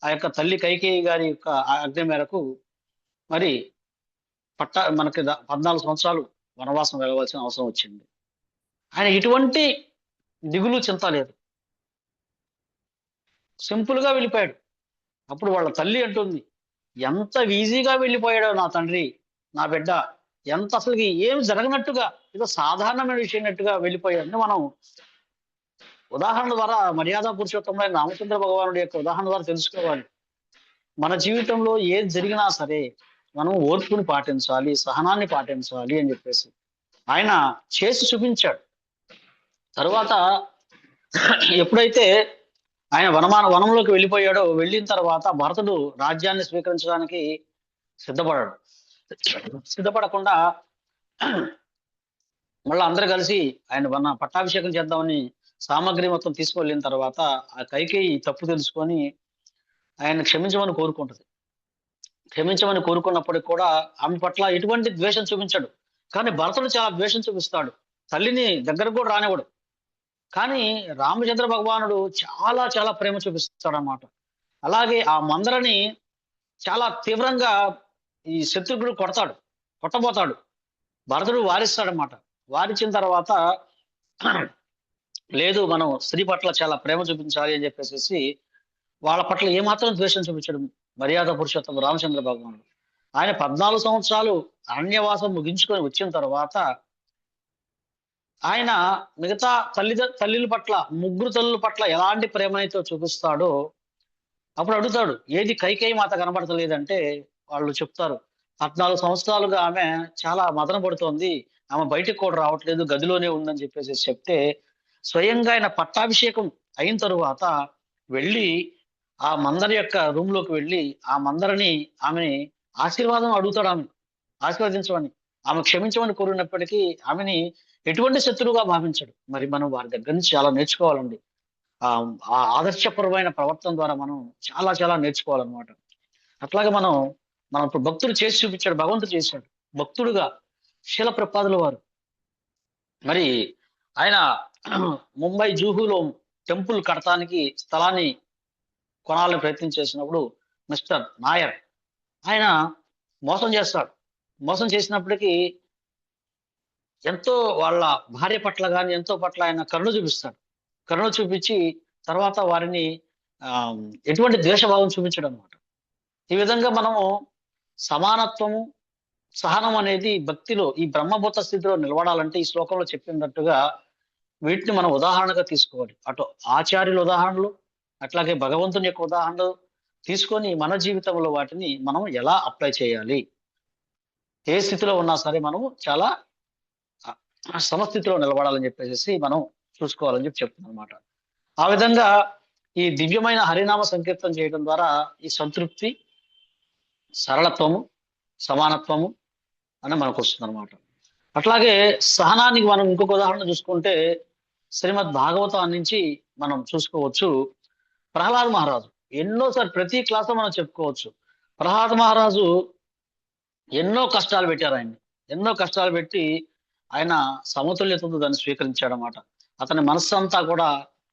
ఆ యొక్క తల్లి కైకేయి గారి యొక్క ఆజ్ఞ మేరకు మరి మనకి 14 సంవత్సరాలు వనవాసం వెళ్ళవలసిన అవసరం వచ్చింది. ఆయన ఎటువంటి దిగులు చింత లేదు, సింపుల్ గా వెళ్ళిపోయాడు. అప్పుడు వాళ్ళ తల్లి అంటుంది, ఎంత ఈజీగా వెళ్ళిపోయాడో నా తండ్రి, నా బిడ్డ, ఎంత అసలుకి ఏం జరగనట్టుగా ఏదో సాధారణమైన విషయనట్టుగా వెళ్ళిపోయాడు. మనం ఉదాహరణ ద్వారా మర్యాద పురుషోత్తముడైన రామచంద్ర భగవానుడి యొక్క ఉదాహరణ ద్వారా తెలుసుకోవాలి. మన జీవితంలో ఏది జరిగినా సరే మనం ఓర్పుని పాటించాలి, సహనాన్ని పాటించాలి అని చెప్పేసి ఆయన చేసి చూపించాడు. తరువాత ఎప్పుడైతే ఆయన వనంలోకి వెళ్ళిపోయాడో, వెళ్ళిన తర్వాత భరతుడు రాజ్యాన్ని స్వీకరించడానికి సిద్ధపడకుండా మళ్ళీ అందరూ కలిసి ఆయన పట్టాభిషేకం చేద్దామని సామగ్రి మొత్తం తీసుకువెళ్ళిన తర్వాత ఆ కైకేయి తప్పు తెలుసుకొని ఆయన క్షమించమని కోరుకుంటది. క్షమించమని కోరుకున్నప్పటికి కూడా ఆమె పట్ల ఎటువంటి ద్వేషం చూపించాడు. కానీ భరతుడు చాలా ద్వేషం చూపిస్తాడు, తల్లిని దగ్గరకు కూడా రానివ్వడు. కానీ రామచంద్ర భగవానుడు చాలా చాలా ప్రేమ చూపిస్తాడు అన్నమాట. అలాగే ఆ మందరని చాలా తీవ్రంగా ఈ శత్రుఘ్నుడు కొట్టబోతాడు. భరతుడు వారిస్తాడనమాట. వారించిన తర్వాత లేదు, మనం స్త్రీ పట్ల చాలా ప్రేమ చూపించాలి అని చెప్పేసి వాళ్ళ పట్ల ఏమాత్రం ద్వేషం చూపించడం మర్యాద పురుషోత్తమ రామచంద్ర భగవానుడు. ఆయన 14 సంవత్సరాలు అరణ్యవాసం ముగించుకొని వచ్చిన తర్వాత ఆయన మిగతా తల్లుల పట్ల, ముగ్గురు తల్లుల పట్ల ఎలాంటి ప్రేమనైతే చూపిస్తాడో అప్పుడు అడుగుతాడు, ఏది కైకేయి మాత కనబడతలేదంటే వాళ్ళు చెప్తారు, 14 సంవత్సరాలుగా ఆమె చాలా మదన పడుతోంది, ఆమె బయటకు కూడా రావట్లేదు, గదిలోనే ఉందని చెప్పేసి చెప్తే స్వయంగా ఆయన పట్టాభిషేకం అయిన తరువాత వెళ్ళి ఆ మందరి యొక్క రూమ్ లోకి వెళ్ళి ఆ మందరిని ఆమెని ఆశీర్వాదం అడుగుతాడు, ఆమె ఆశీర్వదించమని, ఆమె క్షమించమని కోరినప్పటికీ ఆమెని ఎటువంటి శత్రువుగా భావించాడు. మరి మనం వారి దగ్గర నుంచి చాలా నేర్చుకోవాలండి. ఆ ఆదర్శపరమైన ప్రవర్తన ద్వారా మనం చాలా చాలా నేర్చుకోవాలన్నమాట. అట్లాగే మనం ఇప్పుడు భక్తుడు చేసి చూపించాడు, భగవంతుడు చేశాడు భక్తుడుగా శీల ప్రపాదుల వారు. మరి ఆయన ముంబై జూహులో టెంపుల్ కడటానికి స్థలాన్ని కొనాలని ప్రయత్నం చేసినప్పుడు మిస్టర్ నాయర్ ఆయన మోసం చేస్తాడు. మోసం చేసినప్పటికీ ఎంతో వాళ్ళ భార్య పట్ల కానీ ఎంతో పట్ల ఆయన కరుణ చూపిస్తాడు. కరుణ చూపించి తర్వాత వారిని ఎటువంటి ద్వేషభావం చూపించడం అన్నమాట. ఈ విధంగా మనము సమానత్వము, సహనం అనేది భక్తిలో ఈ బ్రహ్మభూత స్థితిలో నిలబడాలంటే ఈ శ్లోకంలో చెప్పినట్టుగా వీటిని మనం ఉదాహరణగా తీసుకోవాలి. అటు ఆచార్యుల ఉదాహరణలు, అట్లాగే భగవంతుని యొక్క ఉదాహరణలు తీసుకొని మన జీవితంలో వాటిని మనం ఎలా అప్లై చేయాలి, ఏ స్థితిలో ఉన్నా సరే మనము చాలా సమస్థితిలో నిలబడాలని చెప్పేసి మనం చూసుకోవాలని చెప్తున్నాం అనమాట. ఆ విధంగా ఈ దివ్యమైన హరినామ సంకీర్తన చేయడం ద్వారా ఈ సంతృప్తి, సరళత్వము, సమానత్వము అని మనకు వస్తుంది అనమాట. అట్లాగే సహనానికి మనం ఇంకొక ఉదాహరణ చూసుకుంటే శ్రీమద్ భాగవతం నుంచి మనం చూసుకోవచ్చు. ప్రహ్లాద్ మహారాజు ఎన్నోసారి ప్రతి క్లాస్ లో మనం చెప్పుకోవచ్చు. ప్రహ్లాద్ మహారాజు ఎన్నో కష్టాలు పెట్టారు ఆయన్ని, ఎన్నో కష్టాలు పెట్టి ఆయన సమతుల్యతతో దాన్ని స్వీకరించాడనమాట. అతని మనస్సు అంతా కూడా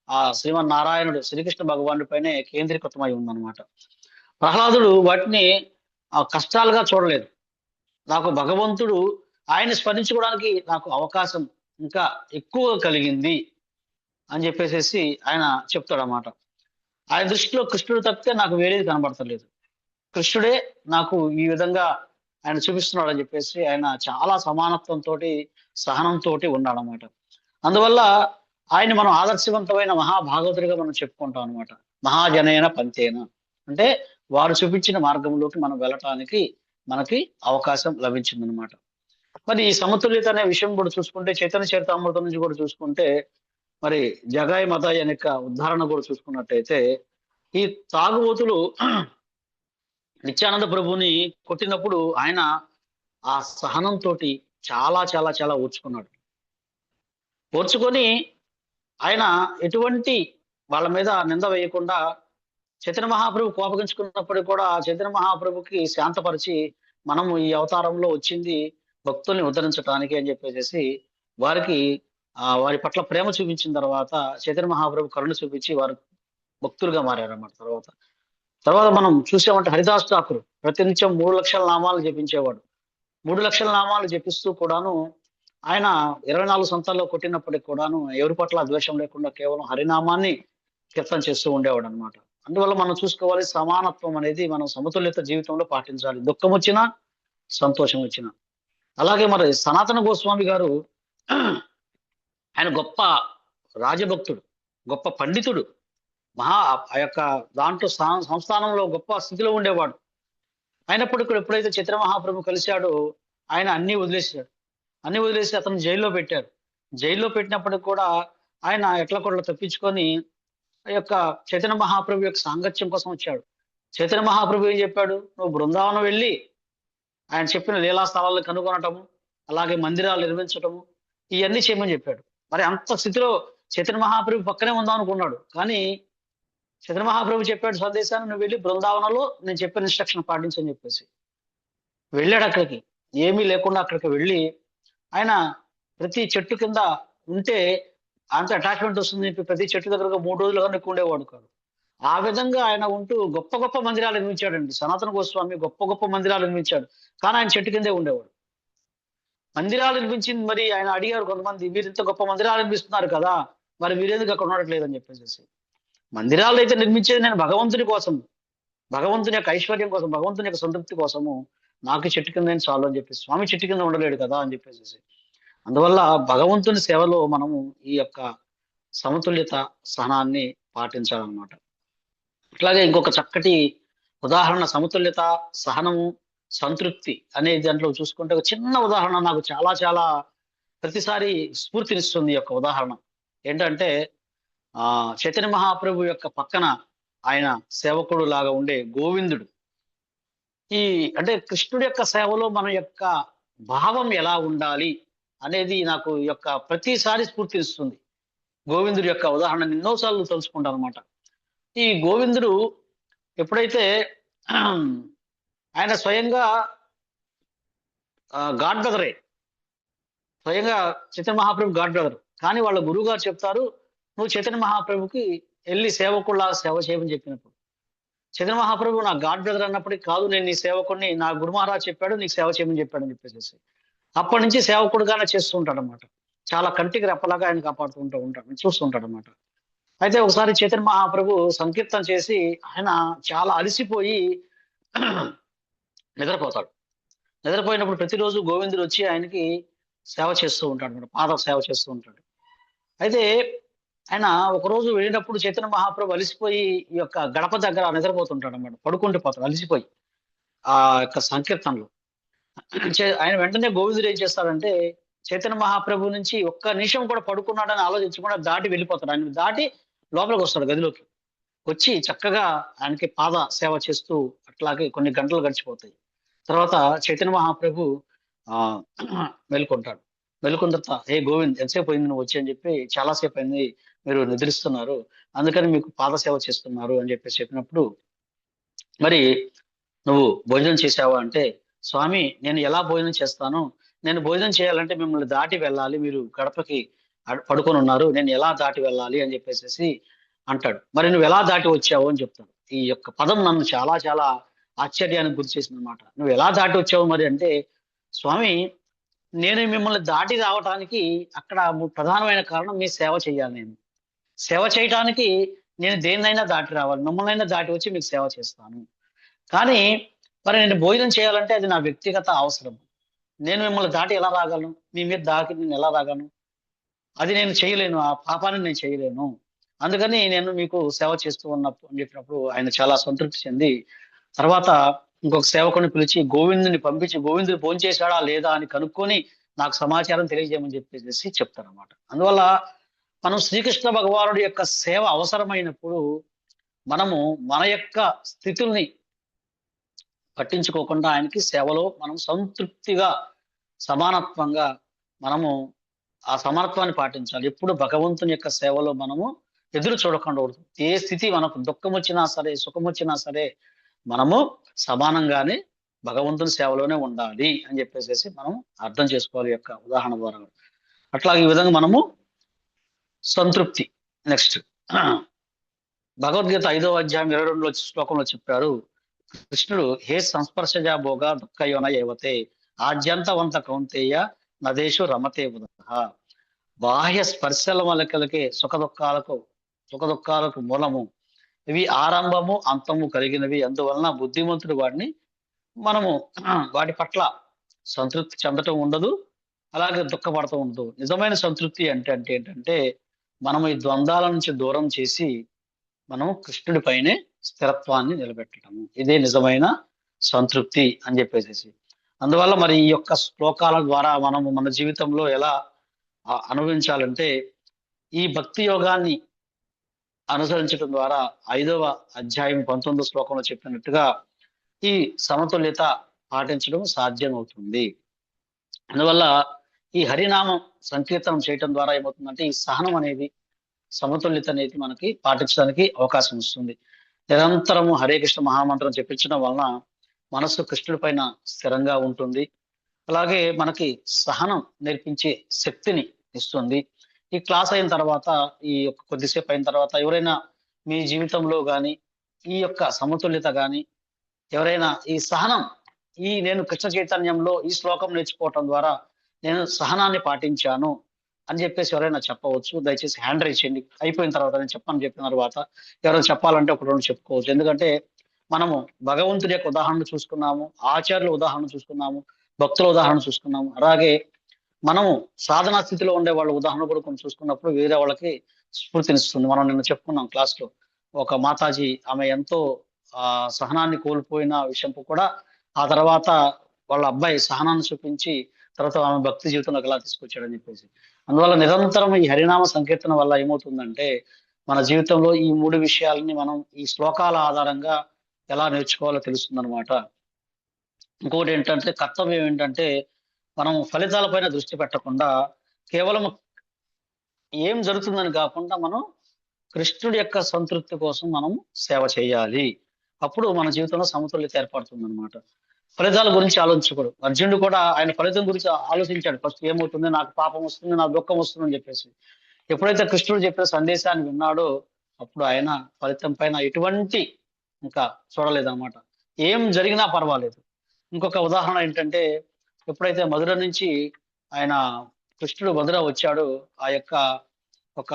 ఆ శ్రీమన్నారాయణుడు శ్రీకృష్ణ భగవానుడి పైనే కేంద్రీకృతమై ఉందన్నమాట. ప్రహ్లాదుడు వాటిని కష్టాలుగా చూడలేదు. నాకు భగవంతుడు ఆయన స్మరించుకోవడానికి నాకు అవకాశం ఇంకా ఎక్కువ కలిగింది అని చెప్పేసి ఆయన చెప్తాడన్నమాట. ఆయన దృష్టిలో కృష్ణుడు తప్పితే నాకు వేరేది కనబడతలేదు, కృష్ణుడే నాకు ఈ విధంగా ఆయన చూపిస్తున్నాడు అని చెప్పేసి ఆయన చాలా సమానత్వంతో, సహనంతో ఉన్నాడనమాట. అందువల్ల ఆయన మనం ఆదర్శవంతమైన మహాభాగవతుడిగా మనం చెప్పుకుంటాం అనమాట. మహాజనైన పంతేన అంటే వారు చూపించిన మార్గంలోకి మనం వెళ్ళటానికి మనకి అవకాశం లభించిందనమాట. మరి ఈ సమతుల్యత అనే విషయం కూడా చూసుకుంటే చైతన్య చరితామృతం నుంచి కూడా చూసుకుంటే మరి జగాయి మతాయి అనే ఉదాహరణ కూడా చూసుకున్నట్టయితే ఈ తాగుబోతులు నిత్యానంద ప్రభుని కొట్టినప్పుడు ఆయన ఆ సహనంతో చాలా చాలా చాలా ఓర్చుకున్నాడు. ఓర్చుకొని ఆయన ఎటువంటి వాళ్ళ మీద నింద వేయకుండా చైతన్య మహాప్రభు కోపగించుకున్నప్పటికీ కూడా చైతన్య మహాప్రభుకి శాంతపరిచి మనము ఈ అవతారంలో వచ్చింది భక్తుల్ని ఉద్ధరించడానికి అని చెప్పేసి వారికి వారి పట్ల ప్రేమ చూపించిన తర్వాత చైతన్య మహాప్రభు కరుణ చూపించి వారు భక్తులుగా మారారన్నమాట. తర్వాత మనం చూసామంటే హరిదాస్ ఠాకూర్ ప్రతినిత్యం 3 లక్షల నామాలు జపించేవాడు. 3 లక్షల నామాలు జపిస్తూ కూడాను ఆయన 24 సంతాల్లో కొట్టినప్పటికి కూడాను ఎవరి పట్ల ద్వేషం లేకుండా కేవలం హరినామాన్ని కీర్తన చేస్తూ ఉండేవాడు అనమాట. అందువల్ల మనం చూసుకోవాలి, సమానత్వం అనేది మనం సమతుల్యత జీవితంలో పాటించాలి, దుఃఖం వచ్చినా సంతోషం వచ్చినా. అలాగే మరి సనాతన గోస్వామి గారు ఆయన గొప్ప రాజభక్తుడు, గొప్ప పండితుడు, ఆ యొక్క దాంట్లో సంస్థానంలో గొప్ప స్థితిలో ఉండేవాడు. అయినప్పటికీ ఎప్పుడైతే చైతన్య మహాప్రభు కలిశాడో ఆయన అన్ని వదిలేసి అతను జైల్లో పెట్టారు. జైల్లో పెట్టినప్పటికి కూడా ఆయన ఎట్లా తప్పించుకొని ఆ యొక్క చైతన్య మహాప్రభు యొక్క సాంగత్యం కోసం వచ్చాడు. చైతన్య మహాప్రభు ఏం చెప్పాడు, నువ్వు బృందావనం వెళ్ళి ఆయన చెప్పిన లీలా స్థలాలను కనుగొనటము, అలాగే మందిరాలు నిర్మించటము, ఇవన్నీ చేయమని చెప్పాడు. మరి అంత స్థితిలో చైతన్య మహాప్రభు పక్కనే ఉందాం అనుకున్నాడు, కానీ చైతన్య మహాప్రభు చెప్పాడు సందేశాన్ని, నువ్వు వెళ్ళి బృందావనంలో నేను చెప్పిన ఇన్స్ట్రక్షన్ పాటించని చెప్పేసి వెళ్ళాడు. అక్కడికి ఏమీ లేకుండా అక్కడికి వెళ్ళి ఆయన ప్రతి చెట్టు కింద ఉంటే అంత అటాచ్మెంట్ వస్తుంది చెప్పి ప్రతి చెట్టు దగ్గర 3 రోజులు కన్నా ఎక్కువ ఉండేవాడు కాదు. ఆ విధంగా ఆయన ఉంటూ గొప్ప గొప్ప మందిరాలు నిర్మించాడండి. సనాతన గోస్వామి గొప్ప గొప్ప మందిరాలు నిర్మించాడు, కానీ ఆయన చెట్టు కిందే ఉండేవాడు. మందిరాలు నిర్మించింది మరి ఆయన అడిగారు కొంతమంది, మీరు ఇంత గొప్ప మందిరాలు నిర్మిస్తున్నారు కదా, మరి మీరెందుకు అక్కడ ఉండట్లేదు అని చెప్పేసి. మందిరాలు అయితే నిర్మించేది నేను భగవంతుని కోసం, భగవంతుని యొక్క ఐశ్వర్యం కోసం, భగవంతుని యొక్క సంతృప్తి కోసము, నాకు చెట్టు కింద చాలు అని చెప్పేసి. స్వామి చెట్టు కింద ఉండలేడు కదా అని చెప్పేసి. అందువల్ల భగవంతుని సేవలో మనము ఈ యొక్క సమతుల్యత సహనాన్ని పాటించాలన్నమాట. అట్లాగే ఇంకొక చక్కటి ఉదాహరణ సమతుల్యత, సహనము, సంతృప్తి అనే దాంట్లో చూసుకుంటే ఒక చిన్న ఉదాహరణ నాకు చాలా చాలా ప్రతిసారి స్ఫూర్తినిస్తుంది. ఈ యొక్క ఉదాహరణ ఏంటంటే చైతన్య మహాప్రభు యొక్క పక్కన ఆయన సేవకుడు లాగా ఉండే గోవిందుడు. ఈ అంటే కృష్ణుడి యొక్క సేవలో మన యొక్క భావం ఎలా ఉండాలి అనేది నాకు ఈ యొక్క ప్రతిసారి స్ఫూర్తినిస్తుంది. గోవిందుడి యొక్క ఉదాహరణ ఎన్నోసార్లు తెలుసుకుంటాను అనమాట. ఈ గోవిందుడు ఎప్పుడైతే ఆయన స్వయంగా గాడ్ బ్రదరే, స్వయంగా చైతన్య మహాప్రభు గాడ్ బ్రదర్, కానీ వాళ్ళ గురువు గారు చెప్తారు, నువ్వు చైతన్య మహాప్రభుకి వెళ్ళి సేవకుల్లా సేవ చేయమని చెప్పినప్పుడు, చైతన్య మహాప్రభు నా గాడ్ బ్రదర్ అన్నప్పటికీ కాదు, నేను నీ సేవకుడిని, నా గురు మహారాజ్ చెప్పాడు నీకు సేవ చేయమని చెప్పాడు అని చెప్పేసి అప్పటి నుంచి సేవకుడుగానే చేస్తూ ఉంటాడు అనమాట. చాలా కంటికి రెప్పలాగా ఆయన కాపాడుతూ ఉంటాడు, చూస్తూ ఉంటాడు అనమాట. అయితే ఒకసారి చైతన్య మహాప్రభు సంకీర్తన చేసి ఆయన చాలా అలసిపోయి నిద్రపోతాడు. నిద్రపోయినప్పుడు ప్రతిరోజు గోవిందుడు వచ్చి ఆయనకి సేవ చేస్తూ ఉంటాడు అనమాట, పాద సేవ చేస్తూ ఉంటాడు. అయితే ఆయన ఒకరోజు వెళ్ళినప్పుడు చైతన్య మహాప్రభు అలసిపోయి ఈ యొక్క గడప దగ్గర నిద్రపోతుంటాడు అనమాట, పడుకుంటూ పోతాడు అలసిపోయి ఆ యొక్క సంకీర్తనలో. ఆయన వెంటనే గోవిందుడు ఏం చేస్తాడంటే చైతన్య మహాప్రభు నుంచి ఒక్క నిమిషం కూడా పడుకున్నాడని ఆలోచించకుండా దాటి వెళ్ళిపోతాడు. ఆయన దాటి లోపలికి వస్తాడు, గదిలోకి వచ్చి చక్కగా ఆయనకి పాద సేవ చేస్తూ అట్లాగే కొన్ని గంటలు గడిచిపోతాయి. తర్వాత చైతన్య మహాప్రభు మేల్కొంటాడు. మేల్కొన్న తర్వాత, హే గోవింద్, ఎంతసేపు అయింది నువ్వు వచ్చి అని చెప్పి, చాలాసేపు అయింది మీరు నిద్రిస్తున్నారు, అందుకని మీకు పాద సేవ చేస్తున్నారు అని చెప్పి చెప్పినప్పుడు, మరి నువ్వు భోజనం చేసావా అంటే, స్వామి నేను ఎలా భోజనం చేస్తాను, నేను భోజనం చేయాలంటే మిమ్మల్ని దాటి వెళ్ళాలి, మీరు గడపకి పడుకొని ఉన్నారు, నేను ఎలా దాటి వెళ్ళాలి అని చెప్పేసి అంటాడు. మరి నువ్వు ఎలా దాటి వచ్చావు అని చెప్తాడు. ఈ యొక్క పదం నన్ను చాలా చాలా ఆశ్చర్యానికి గురి చేసింది అనమాట. నువ్వు ఎలా దాటి వచ్చావు మరి అంటే, స్వామి నేను మిమ్మల్ని దాటి రావటానికి అక్కడ ప్రధానమైన కారణం మీ సేవ చేయాలి. నేను సేవ చేయటానికి నేను దేన్నైనా దాటి రావాలి, మిమ్మల్నైనా దాటి వచ్చి మీకు సేవ చేస్తాను. కానీ మరి నేను భోజనం చేయాలంటే అది నా వ్యక్తిగత అవసరం. నేను మిమ్మల్ని దాటి ఎలా రాగలను, మీ మీద దాటి నేను ఎలా రాగలను, అది నేను చేయలేను, ఆ పాపాన్ని నేను చేయలేను, అందుకని నేను మీకు సేవ చేస్తూ ఉన్నప్పుడు అని చెప్పినప్పుడు ఆయన చాలా సంతృప్తి చెంది తర్వాత ఇంకొక సేవకుని పిలిచి గోవిందుని పంపించి గోవిందుడు భోంచేశాడా లేదా అని కనుక్కొని నాకు సమాచారం తెలియజేయమని చెప్పేసి చెప్తారన్నమాట. అందువల్ల మనం శ్రీకృష్ణ భగవానుడి యొక్క సేవ అవసరమైనప్పుడు మనము మన యొక్క స్థితుల్ని పట్టించుకోకుండా ఆయనకి సేవలో మనం సంతృప్తిగా సమానత్వంగా మనము ఆ సమానత్వాన్ని పాటించాలి. ఎప్పుడు భగవంతుని యొక్క సేవలో మనము ఎదురు చూడకుండా ఉంటుంది. ఏ స్థితి మనకు దుఃఖం వచ్చినా సరే సుఖం వచ్చినా సరే మనము సమానంగానే భగవంతుని సేవలోనే ఉండాలి అని చెప్పేసి మనం అర్థం చేసుకోవాలి యొక్క ఉదాహరణ ద్వారా. అట్లాగే ఈ విధంగా మనము సంతృప్తి. నెక్స్ట్ భగవద్గీత 5వ అధ్యాయం 22లో శ్లోకంలో చెప్పారు కృష్ణుడు, హే సంస్పర్శజా భోగ దుఃఖయోన ఏవతే ఆద్యంతవంత కౌంతేయ నదేశు రమతే ఉదహ. బాహ్య స్పర్శల వలకలకే సుఖ దుఃఖాలకు మూలము, ఇవి ఆరంభము అంతము కలిగినవి, అందువలన బుద్ధిమంతుడు మనము వాటి పట్ల సంతృప్తి చెందటం ఉండదు, అలాగే దుఃఖపడటం ఉండదు. నిజమైన సంతృప్తి అంటే ఏంటంటే మనము ఈ ద్వంద్వాల నుంచి దూరం చేసి మనం కృష్ణుడి పైనే స్థిరత్వాన్ని నిలబెట్టడము, ఇదే నిజమైన సంతృప్తి అని చెప్పేసి. అందువల్ల మరి ఈ యొక్క శ్లోకాల ద్వారా మనము మన జీవితంలో ఎలా అనుభవించాలంటే ఈ భక్తి యోగాన్ని అనుసరించడం ద్వారా 5వ అధ్యాయం 19వ శ్లోకంలో చెప్పినట్టుగా ఈ సమతుల్యత పాటించడం సాధ్యమవుతుంది. అందువల్ల ఈ హరినామం సంకీర్తనం చేయటం ద్వారా ఏమవుతుందంటే ఈ సహనం అనేది సమతుల్యత అనేది మనకి పాటించడానికి అవకాశం వస్తుంది. నిరంతరము హరే కృష్ణ మహామంత్రం చెప్పించడం వలన మనసు కృష్ణుడి పైన స్థిరంగా ఉంటుంది. అలాగే మనకి సహనం నేర్పించే శక్తిని ఇస్తుంది. ఈ క్లాస్ అయిన తర్వాత, ఈ యొక్క కొద్దిసేపు అయిన తర్వాత ఎవరైనా మీ జీవితంలో కానీ ఈ యొక్క సమతుల్యత కానీ, ఎవరైనా ఈ సహనం, నేను కృష్ణ చైతన్యంలో ఈ శ్లోకం నేర్చుకోవటం ద్వారా నేను సహనాన్ని పాటించాను అని చెప్పేసి ఎవరైనా చెప్పవచ్చు. దయచేసి హ్యాండ్ రైజ్ చేయండి. అయిపోయిన తర్వాత, నేను చెప్పిన తర్వాత ఎవరైనా చెప్పాలంటే ఒక రెండు చెప్పుకోవచ్చు. ఎందుకంటే మనము భగవంతుడి యొక్క ఉదాహరణ చూసుకున్నాము, ఆచార్యుల ఉదాహరణ చూసుకున్నాము, భక్తుల ఉదాహరణ చూసుకున్నాము. అలాగే మనము సాధనా స్థితిలో ఉండే వాళ్ళ ఉదాహరణ కూడా కొన్ని చూసుకున్నప్పుడు వేరే వాళ్ళకి స్ఫూర్తినిస్తుంది. మనం నిన్న చెప్పుకున్నాం క్లాస్ లో, ఒక మాతాజీ, ఆమె ఎంతో సహనాన్ని కోల్పోయిన విషయం కూడా ఆ తర్వాత వాళ్ళ అబ్బాయి సహనాన్ని చూపించి తర్వాత ఆమె భక్తి జీవితంలోకి ఎలా తీసుకొచ్చాడని చెప్పేసి. అందువల్ల నిరంతరం ఈ హరినామ సంకీర్తన వల్ల ఏమవుతుందంటే మన జీవితంలో ఈ మూడు విషయాలని మనం ఈ శ్లోకాల ఆధారంగా ఎలా నేర్చుకోవాలో తెలుస్తుందన్నమాట. ఇంకోటి ఏంటంటే, కర్తవ్యం ఏంటంటే, మనం ఫలితాలపైన దృష్టి పెట్టకుండా కేవలం ఏం జరుగుతుందని కాకుండా మనం కృష్ణుడి యొక్క సంతృప్తి కోసం మనం సేవ చేయాలి. అప్పుడు మన జీవితంలో సమతుల్యత ఏర్పడుతుంది అనమాట. ఫలితాల గురించి ఆలోచించకూడదు. అర్జునుడు కూడా ఆయన ఫలితం గురించి ఆలోచించాడు. ఫస్ట్ ఏమవుతుంది, నాకు పాపం వస్తుంది, నాకు దుఃఖం వస్తుంది అని చెప్పేసి. ఎప్పుడైతే కృష్ణుడు చెప్పిన సందేశాన్ని విన్నాడో అప్పుడు ఆయన ఫలితం పైన ఎటువంటి ఇంకా చూడలేదన్నమాట. ఏం జరిగినా పర్వాలేదు. ఇంకొక ఉదాహరణ ఏంటంటే, ఎప్పుడైతే మధుర నుంచి ఆయన కృష్ణుడు మధుర వచ్చాడో, ఆ యొక్క ఒక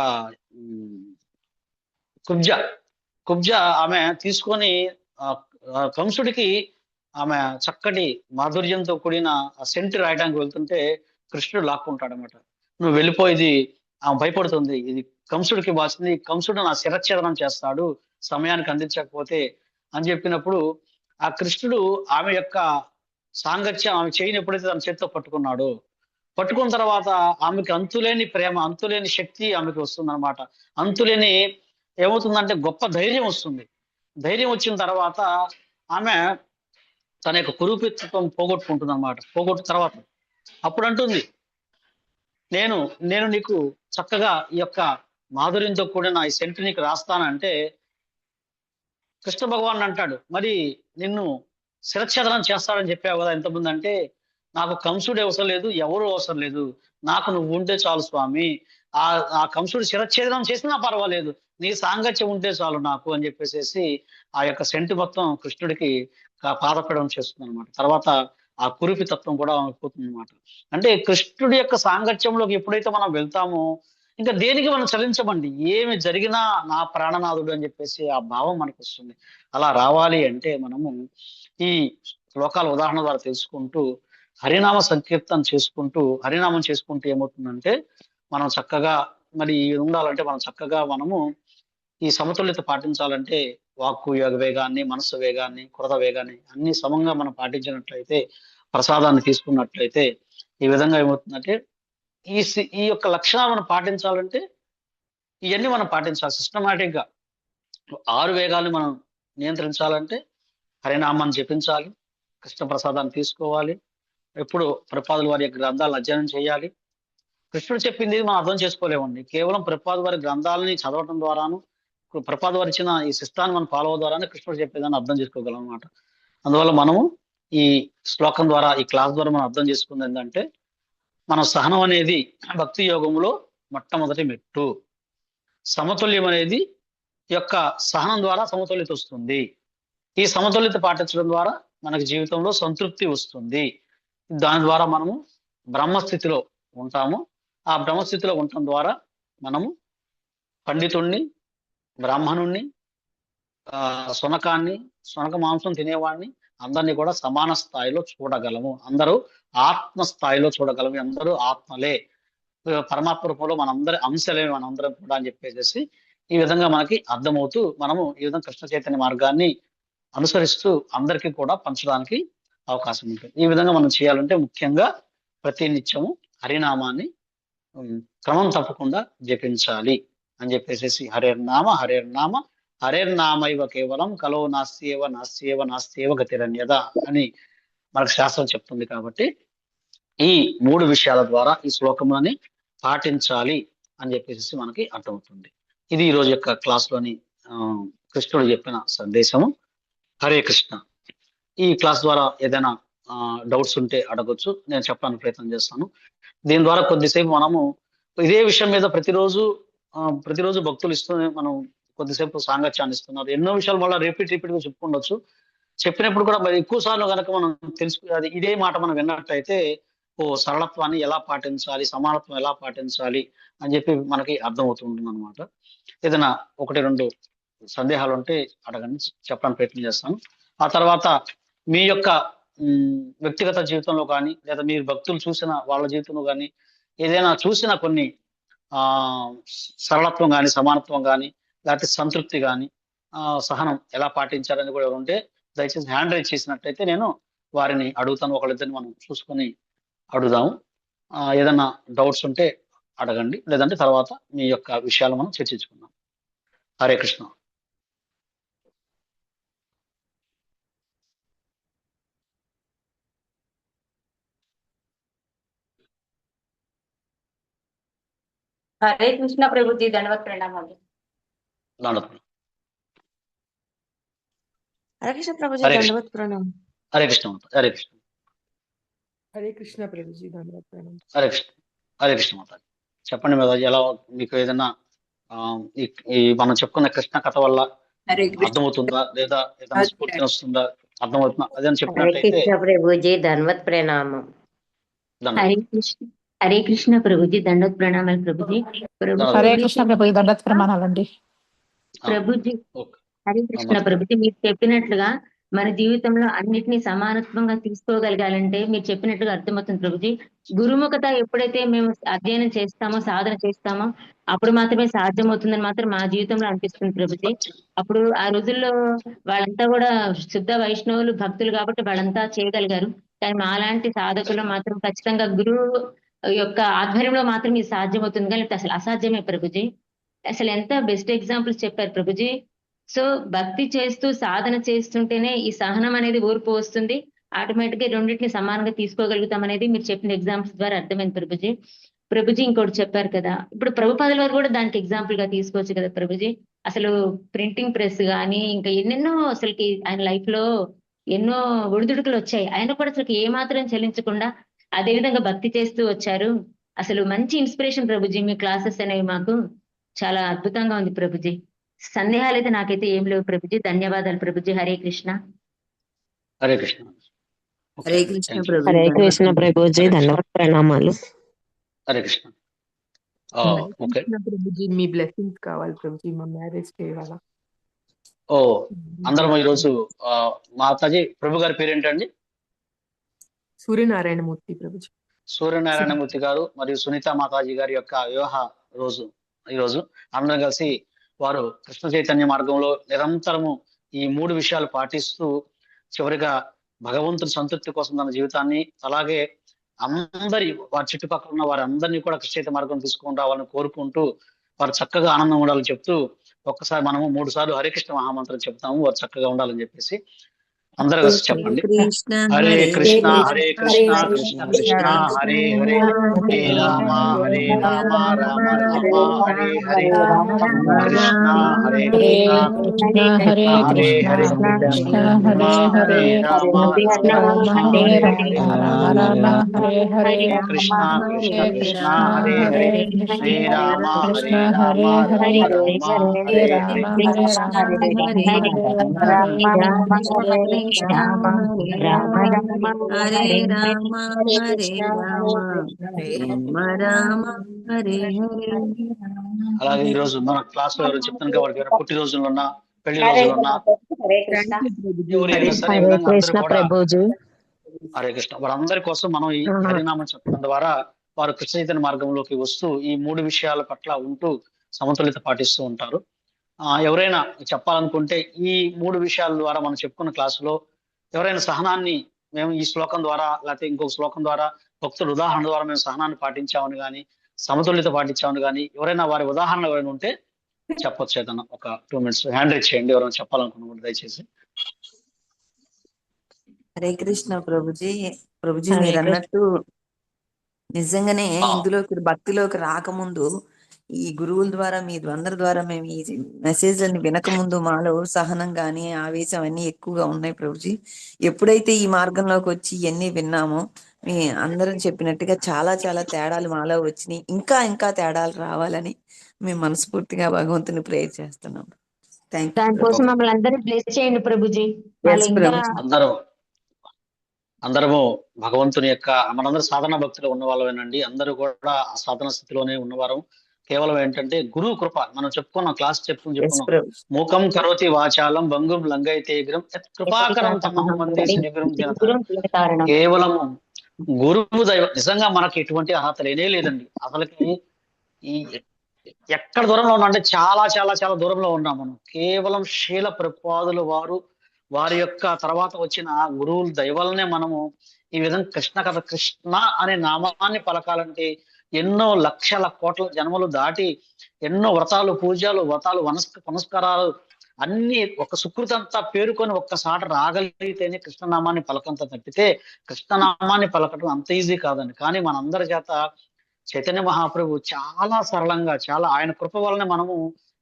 కుబ్జ ఆమె తీసుకొని కంసుడికి ఆమె చక్కటి మాధుర్యంతో కూడిన ఆ సెంటు రాయడానికి వెళ్తుంటే కృష్ణుడు లాక్కుంటాడనమాట. నువ్వు వెళ్ళిపోయేది, ఆమె భయపడుతుంది, ఇది కంసుడికి వాసింది, కంసుడు నా శిరచ్ఛేదనం చేస్తాడు సమయానికి అందించకపోతే అని చెప్పినప్పుడు ఆ కృష్ణుడు ఆమె యొక్క సాంగత్యం, ఆమె చేయని ఎప్పుడైతే తన చేతితో పట్టుకున్న తర్వాత ఆమెకి అంతులేని ప్రేమ, అంతులేని శక్తి ఆమెకి వస్తుంది అనమాట. అంతులేని ఏమవుతుందంటే గొప్ప ధైర్యం వస్తుంది. ధైర్యం వచ్చిన తర్వాత ఆమె తన యొక్క కురూపిత్వం పోగొట్టుకుంటుంది అనమాట. పోగొట్టిన తర్వాత అప్పుడు అంటుంది, నేను నీకు చక్కగా ఈ యొక్క మాధుర్యంతో కూడిన ఈ సెంటు నీకు రాస్తానంటే కృష్ణ భగవాన్ అంటాడు, మరి నిన్ను శిరచ్ఛేదనం చేస్తాడని చెప్పావు కదా ఎంతమంది అంటే, నాకు కంసుడు అవసరం లేదు, ఎవరు అవసరం లేదు, నాకు నువ్వు ఉంటే చాలు స్వామి. ఆ కంసుడు శిరచ్ఛేదనం చేసినా పర్వాలేదు, నీ సాంగత్యం ఉంటే చాలు నాకు అని చెప్పేసి ఆ యొక్క సెంటు మొత్తం కృష్ణుడికి పాదపడం చేస్తుంది అనమాట. తర్వాత ఆ కురిపి తత్వం కూడా పోతుంది అనమాట. అంటే కృష్ణుడి యొక్క సాంగత్యంలోకి ఎప్పుడైతే మనం వెళ్తామో ఇంకా దేనికి మనం చలించమండి, ఏమి జరిగినా నా ప్రాణనాథుడు అని చెప్పేసి ఆ భావం మనకు వస్తుంది. అలా రావాలి అంటే మనము ఈ శ్లోకాల ఉదాహరణ ద్వారా తెలుసుకుంటూ హరినామ సంకీర్తన చేసుకుంటూ, హరినామం చేసుకుంటూ ఏమవుతుందంటే మనం చక్కగా మరి ఉండాలంటే మనము ఈ సమతుల్యత పాటించాలంటే వాక్కు యోగ వేగాన్ని, మనస్సు వేగాన్ని, కృత వేగాన్ని అన్ని సమంగా మనం పాటించినట్లయితే, ప్రసాదాన్ని తీసుకున్నట్లయితే ఈ విధంగా ఏమవుతుందంటే ఈ యొక్క లక్షణాలు మనం పాటించాలంటే ఇవన్నీ మనం పాటించాలి. సిస్టమాటిక్ గా 6 వేగాల్ని మనం నియంత్రించాలంటే హరినామాన్ని జపించాలి, కృష్ణ ప్రసాదాన్ని తీసుకోవాలి, ఎప్పుడు ప్రపాదుల వారి యొక్క గ్రంథాలను అధ్యయనం చేయాలి. కృష్ణుడు చెప్పింది మనం అర్థం చేసుకోలేమండి. కేవలం ప్రపాదు వారి గ్రంథాలని చదవటం ద్వారాను, ప్రపాదు వారు ఇచ్చిన ఈ శిస్తాన్ని మనం ఫాలో ద్వారానే కృష్ణుడు చెప్పేదాన్ని అర్థం చేసుకోగలం అన్నమాట. అందువల్ల మనము ఈ శ్లోకం ద్వారా, ఈ క్లాస్ ద్వారా మనం అర్థం చేసుకుంది ఏంటంటే, మన సహనం అనేది భక్తి యోగంలో మొట్టమొదటి మెట్టు. సమతుల్యం అనేది యొక్క సహనం ద్వారా సమతుల్యత వస్తుంది. ఈ సమతుల్యత పాటించడం ద్వారా మనకి జీవితంలో సంతృప్తి వస్తుంది. దాని ద్వారా మనము బ్రహ్మస్థితిలో ఉంటాము. ఆ బ్రహ్మస్థితిలో ఉండటం ద్వారా మనము పండితుణ్ణి, బ్రాహ్మణుణ్ణి, శునక మాంసం తినేవాడిని అందరినీ కూడా సమాన స్థాయిలో చూడగలము. అందరూ ఆత్మ స్థాయిలో చూడగలము. అందరూ ఆత్మలే, పరమాత్మ రూపంలో మనందరి అంశలే మనందరం కూడా అని చెప్పేసి ఈ విధంగా మనకి అర్థమవుతూ మనము ఈ విధంగా కృష్ణ చైతన్య మార్గాన్ని అనుసరిస్తూ అందరికీ కూడా పంచడానికి అవకాశం ఉంటుంది. ఈ విధంగా మనం చేయాలంటే ముఖ్యంగా ప్రతి నిత్యము హరినామాన్ని క్రమం తప్పకుండా జపించాలి అని చెప్పేసి హరేర్నామ హరేర్నామైవ కేవలం కలో నాస్త్యేవ గతిరన్యద అని మనకు శాస్త్రం చెప్తుంది. కాబట్టి ఈ 3 విషయాల ద్వారా ఈ శ్లోకములని పాటించాలి అని చెప్పేసి మనకి అర్థమవుతుంది. ఇది ఈ రోజు యొక్క క్లాస్లోని కృష్ణుడు చెప్పిన సందేశము. హరే కృష్ణ. ఈ క్లాస్ ద్వారా ఏదైనా డౌట్స్ ఉంటే అడగొచ్చు, నేను చెప్పడానికి ప్రయత్నం చేస్తాను. దీని ద్వారా కొద్దిసేపు మనము ఇదే విషయం మీద ప్రతిరోజు భక్తులు ఇస్తూనే మనం కొద్దిసేపు సాంగత్యాన్ని ఇస్తున్నారు. ఎన్నో విషయాలు మళ్ళీ రిపీట్ గా చెప్పుకుండొచ్చు. చెప్పినప్పుడు కూడా మరి ఎక్కువ సార్లు కనుక మనం అది ఇదే మాట మనం విన్నట్టయితే సరళత్వాన్ని ఎలా పాటించాలి, సమానత్వం ఎలా పాటించాలి అని చెప్పి మనకి అర్థమవుతుంటుంది అనమాట. ఏదైనా 1-2 సందేహాలు ఉంటే అడగండి, చెప్పడానికి ప్రయత్నం చేస్తాను. ఆ తర్వాత మీ యొక్క వ్యక్తిగత జీవితంలో కానీ లేదా మీరు భక్తులు చూసిన వాళ్ళ జీవితంలో కానీ ఏదైనా చూసిన కొన్ని సరళత్వం కానీ సమానత్వం కానీ లేకపోతే సంతృప్తి కానీ సహనం ఎలా పాటించారని కూడా ఉంటే దయచేసి హ్యాండ్ రైజ్ చేసినట్టయితే నేను వారిని అడుగుతాను. ఒకళ్ళిద్దరిని మనం చూసుకొని అడుగుదాము. ఏదైనా డౌట్స్ ఉంటే అడగండి, లేదంటే తర్వాత మీ యొక్క విషయాలు మనం చర్చించుకుందాం. హరే కృష్ణ. హరే కృష్ణ ప్రభుజీ, దండవత్ ప్రణామాలు. హరే కృష్ణ ప్రభుజీ, దండవత్ ప్రణామం. హరే కృష్ణ. హరే కృష్ణ. హరే కృష్ణ ప్రభుజీ, దండవత్ ప్రణామం. హరే కృష్ణ. హరే కృష్ణ మాతాజీ. చెప్పండి మాతాజీ, ఎలా మీకు ఏదైనా మనం చెప్పుకున్న కృష్ణ కథ వల్ల అర్థమవుతుందా లేదా ఏదైనా స్ఫూర్తి వస్తుందా, అర్థమవుతుందా అదని చెప్పినట్లయితే. ప్రభుజీ, దండవత్ ప్రణామం. హరే కృష్ణ ప్రభుజీ, దండవత్ ప్రణామాలు ప్రభుజీ. హరే కృష్ణ ప్రభుజీ, దండవత్ ప్రణామాలండి ప్రభుజీ. హరే కృష్ణ ప్రభుజీ, మీరు చెప్పినట్లుగా మన జీవితంలో అన్నిటినీ సమానత్వంగా తీసుకోగలగాలంటే మీరు చెప్పినట్లుగా అర్థమవుతుంది ప్రభుజీ. గురుముఖత ఎప్పుడైతే మేము అధ్యయనం చేస్తామో, సాధన చేస్తామో అప్పుడు మాత్రమే సాధ్యమవుతుందని మాత్రం మా జీవితంలో అనిపిస్తుంది ప్రభుజీ. అప్పుడు ఆ రోజుల్లో వాళ్ళంతా కూడా శుద్ధ వైష్ణవులు, భక్తులు కాబట్టి వాళ్ళంతా చేయగలిగారు. కానీ మాలాంటి సాధకులు మాత్రం ఖచ్చితంగా గురువు యొక్క ఆధ్వర్యంలో మాత్రం ఇది సాధ్యమవుతుంది, కానీ అసలు అసాధ్యమే ప్రభుజీ. అసలు ఎంత బెస్ట్ ఎగ్జాంపుల్స్ చెప్పారు ప్రభుజీ. సో భక్తి చేస్తూ సాధన చేస్తుంటేనే ఈ సహనం అనేది ఓర్పు వస్తుంది. ఆటోమేటిక్ గా రెండింటిని సమానంగా తీసుకోగలుగుతాం అనేది మీరు చెప్పిన ఎగ్జాంపుల్స్ ద్వారా అర్థమైంది ప్రభుజీ. ప్రభుజీ ఇంకోటి చెప్పారు కదా, ఇప్పుడు ప్రభుపాదుల వారు కూడా దానికి ఎగ్జాంపుల్ గా తీసుకోవచ్చు కదా ప్రభుజీ. అసలు ప్రింటింగ్ ప్రెస్ కానీ ఇంకా ఎన్నెన్నో అసలుకి ఆయన లైఫ్ లో ఎన్నో ఒడిదుడుకులు వచ్చాయి. ఆయన కూడా అసలు ఏమాత్రం చెల్లించకుండా అదే విధంగా భక్తి చేస్తూ వచ్చారు. అసలు మంచి ఇన్స్పిరేషన్ ప్రభుజీ. మీ క్లాసెస్ అనేవి మాకు చాలా అద్భుతంగా ఉంది ప్రభుజీ. సందేహాలు అయితే నాకైతే ఏం లేవు ప్రభుజీ. ధన్యవాదాలు ప్రభుజీ. హరే కృష్ణ. హరే కృష్ణ. హరే కృష్ణ ప్రభు. హరే కృష్ణ ప్రభుజీ, ధన్యవాద ప్రణామాలు. హరే కృష్ణ. ఓకే ప్రభుజీ, మీ బ్లెస్సింగ్స్ కావాలి ప్రభుజీ, మా మ్యారేజ్ చేయాలా. అందరం ఈరోజు మాతాజీ ప్రభు గారి పేరేంటండి? సూర్యనారాయణమూర్తి ప్రభుజీ. సూర్యనారాయణమూర్తి గారు మరియు సునీత మాతాజీ గారి యొక్క వివాహ రోజు ఈరోజు. అందరం కలిసి వారు కృష్ణ చైతన్య మార్గంలో నిరంతరము ఈ 3 విషయాలు పాటిస్తూ చివరిగా భగవంతుని సంతృప్తి కోసం తన జీవితాన్ని, అలాగే వారి చుట్టుపక్కల ఉన్న వారందరినీ కూడా కృష్ణ చైతన్య మార్గం తీసుకొని రావాలని కోరుకుంటూ వారు చక్కగా ఆనందం ఉండాలని చెప్తూ ఒక్కసారి మనము 3 సార్లు హరే కృష్ణ మహామంత్రం చెప్తాము, వారు చక్కగా ఉండాలని చెప్పేసి. అందరూ కలిసి చెప్పండి. హరే కృష్ణ హరే కృష్ణ కృష్ణ కృష్ణ హరే హరే, హరే రామ హరే రామ రామ రామ హరే హరే, కృష్ణ హరే కృష్ణ హరే హరే, కృష్ణ హరే హరే రామ రామ హరే హరే, కృష్ణ కృష్ణ కృష్ణ హరే హరే, హరే రామ హరే రామ రామ రామ హరే హరే, హరే రామ హరే రామ రామ హరే హరే. అలాగే ఈ రోజు మన క్లాస్ లో ఎవరు చెప్తాను కాబట్టి పుట్టినరోజులు ఉన్నా, పెళ్లి రోజులు ఉన్నా, హరే కృష్ణ వారందరి కోసం మనం ఈ హరినామం చెప్పడం ద్వారా వారు కృష్ణ చైతన్య మార్గంలోకి వస్తూ ఈ 3 విషయాల పట్ల ఉంటూ సమతుల్యత పాటిస్తూ ఉంటారు. ఎవరైనా చెప్పాలనుకుంటే ఈ 3 విషయాల ద్వారా మనం చెప్పుకున్న క్లాసులో ఎవరైనా సహనాన్ని మేము ఈ శ్లోకం ద్వారా లేకపోతే ఇంకొక శ్లోకం ద్వారా భక్తుల ఉదాహరణ ద్వారా మేము సహనాన్ని పాటించామని కానీ సమతుల్యత పాటించామని కానీ ఎవరైనా వారి ఉదాహరణ ఎవరైనా ఉంటే చెప్పొచ్చు. ఏదన్నా ఒక 2 minutes హ్యాండ్ రైజ్ చేయండి ఎవరైనా చెప్పాలనుకున్నాను దయచేసి. హరే కృష్ణ ప్రభుజీ. ప్రభుజీ మీరు అన్నట్టు నిజంగానే ఇందులోకి భక్తిలోకి రాకముందు ఈ గురువుల ద్వారా మీ అందరి ద్వారా మేము ఈ మెసేజ్లని వినక ముందు మాలో సహనం గాని ఆవేశం అన్ని ఎక్కువగా ఉన్నాయి ప్రభుజీ. ఎప్పుడైతే ఈ మార్గంలోకి వచ్చి ఇవన్నీ విన్నామో మీ అందరం చెప్పినట్టుగా చాలా చాలా తేడాలు మాలో వచ్చినాయి. ఇంకా ఇంకా తేడాలు రావాలని మేము మనస్ఫూర్తిగా భగవంతుని ప్రేయర్ చేస్తున్నాం. Thank you. దానికోసం మమ్మల్ని అందరినీ బ్లెస్ చేయండి ప్రభుజీ. వాళ్ళు ఇంకా అందరము భగవంతుని యొక్క మనందరూ సాధన భక్తిలో ఉన్న వాళ్ళమేనండి. అందరూ కూడా ఆ సాధన స్థితిలోనే ఉన్నవారు. కేవలం ఏంటంటే గురువు కృప. మనం చెప్పుకున్నాం, క్లాస్ చెప్పుకున్నాం. మూకం కరోతి వాచాలం భంగుం లంఘయతేగ్రం కృపాకరం తమహం వందే శ్రీగురుం జనతారం. కేవలము గురువు దైవం. నిజంగా మనకి ఎటువంటి అర్హత లేనే లేదండి. అసలుకి ఈ ఎక్కడ దూరంలో ఉన్నా అంటే చాలా చాలా చాలా దూరంలో ఉన్నాం మనం. కేవలం శీల ప్రభుపాదులు వారి యొక్క తర్వాత వచ్చిన గురువుల దైవలనే మనము ఈ విధంగా కృష్ణ కథ కృష్ణ అనే నామాన్ని పలకాలంటే ఎన్నో లక్షల కోట్ల జన్మలు దాటి ఎన్నో వ్రతాలు పూజలు పునస్కారాలు అన్ని ఒక సుకృతంతా పేరుకొని ఒక్కసారి రాగలిగితేనే కృష్ణనామాన్ని పలకంత తప్పితే కృష్ణనామాన్ని పలకటం అంత ఈజీ కాదండి. కానీ మనందరి చేత చైతన్య మహాప్రభు చాలా సరళంగా చాలా ఆయన కృప వలనే మనము